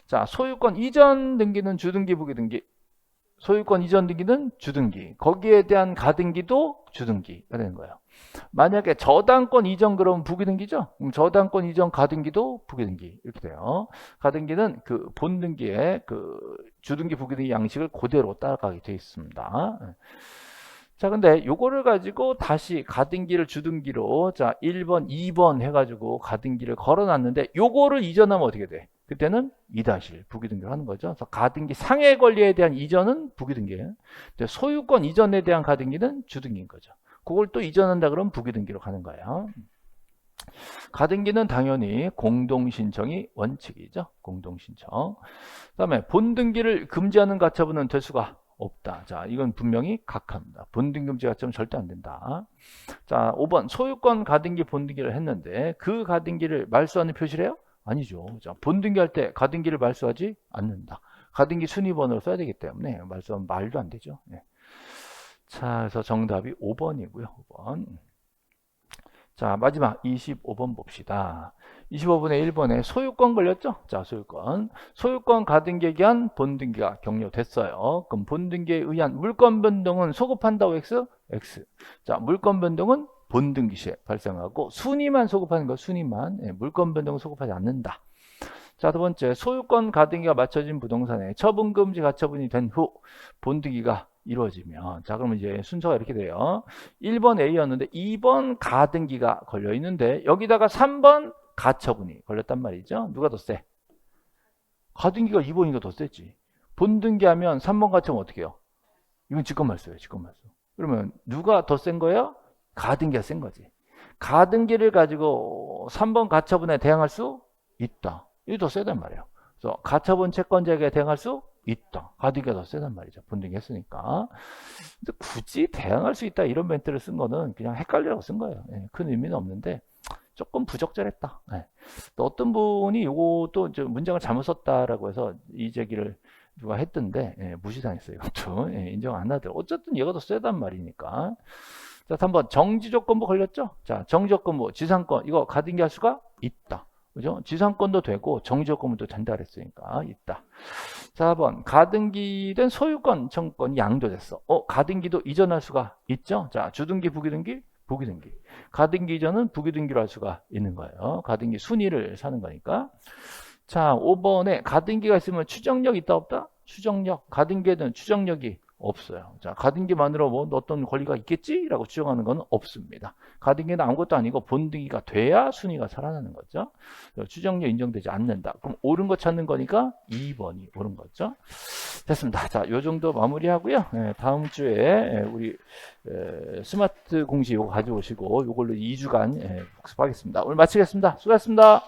자, 소유권 이전 등기는 주등기 부기등기. 소유권 이전 등기는 주등기. 거기에 대한 가등기도 주등기가 되는 거예요. 만약에 저당권 이전 그러면 부기등기죠. 그럼 저당권 이전 가등기도 부기등기 이렇게 돼요. 가등기는 그 본등기의 그 주등기 부기등기 양식을 그대로 따라가게 되어 있습니다. 자, 근데 요거를 가지고 다시 가등기를 주등기로 자 1번, 2번 해가지고 가등기를 걸어놨는데 요거를 이전하면 어떻게 돼? 그때는 2-1 부기등기를 하는 거죠. 그래서 가등기 상해 권리에 대한 이전은 부기등기예요. 소유권 이전에 대한 가등기는 주등기인 거죠. 그걸 또 이전한다 그러면 부기등기로 가는 거예요. 가등기는 당연히 공동신청이 원칙이죠. 공동신청. 그 다음에 본등기를 금지하는 가처분은 될 수가 없다. 자, 이건 분명히 각하입니다. 본등기 금지 가처분 절대 안 된다. 자, 5번 소유권 가등기 본등기를 했는데 그 가등기를 말소하는 표시를 해요? 아니죠. 자, 본등기 할 때 가등기를 말소하지 않는다. 가등기 순위번호를 써야 되기 때문에 말소하면 말도 안 되죠. 네. 자, 그래서 정답이 5번이고요. 5번. 자, 마지막 25번 봅시다. 25번에 1번에 소유권 걸렸죠? 자, 소유권 가등기에 의한 본등기가 격려됐어요. 그럼 본등기에 의한 물권 변동은 소급한다고 X? 자, 물권 변동은 본등기 시에 발생하고 순위만 소급하는 거 순위만 물권 변동은 소급하지 않는다. 자, 두 번째 소유권 가등기가 맞춰진 부동산에 처분금지 가처분이 된 후 본등기가 이루어지면 자, 그러면 이제 순서가 이렇게 돼요. 1번 A였는데 2번 가등기가 걸려 있는데 여기다가 3번 가처분이 걸렸단 말이죠. 누가 더 세? 가등기가 2번이가 더 세지. 본등기하면 3번 가처분 어떻게 해요? 이건 직권말소예요. 직권말소. 그러면 누가 더 센 거예요? 가등기가 센 거지. 가등기를 가지고 3번 가처분에 대항할 수 있다. 이게 더 세단 말이에요. 그래서 가처분 채권자에게 대항할 수 있다. 가등기가 더 세단 말이죠. 본등기 했으니까. 근데 굳이 대항할 수 있다 이런 멘트를 쓴 거는 그냥 헷갈리라고 쓴 거예요. 큰 의미는 없는데 조금 부적절했다. 또 어떤 분이 이것도 문장을 잘못 썼다라고 해서 이 제기를 누가 했던데 무시당했어요. 이것도 인정 안 하더라고요. 어쨌든 얘가 더 세단 말이니까. 자, 3번 정지조건부 걸렸죠? 자, 정지조건부 지상권 이거 가등기 할 수가 있다. 그죠? 지상권도 되고 정지요건도 된다 그랬으니까 있다. 4번 가등기된 소유권 청구권이 양도됐어. 가등기도 이전할 수가 있죠. 자, 주등기, 부기등기, 부기등기. 가등기 이전은 부기등기로 할 수가 있는 거예요. 가등기 순위를 사는 거니까. 자, 5번에 가등기가 있으면 추정력 있다 없다? 추정력. 가등기에는 추정력이 없어요. 자, 가등기만으로 뭐 어떤 권리가 있겠지? 라고 추정하는 건 없습니다. 가등기는 아무것도 아니고 본등기가 돼야 순위가 살아나는 거죠. 추정력 인정되지 않는다. 그럼 옳은 거 찾는 거니까 2번이 옳은 거죠. 됐습니다. 자, 요 정도 마무리하고요. 다음 주에 우리 스마트 공시 이거 가져오시고 이걸로 2주간 복습하겠습니다. 오늘 마치겠습니다. 수고하셨습니다.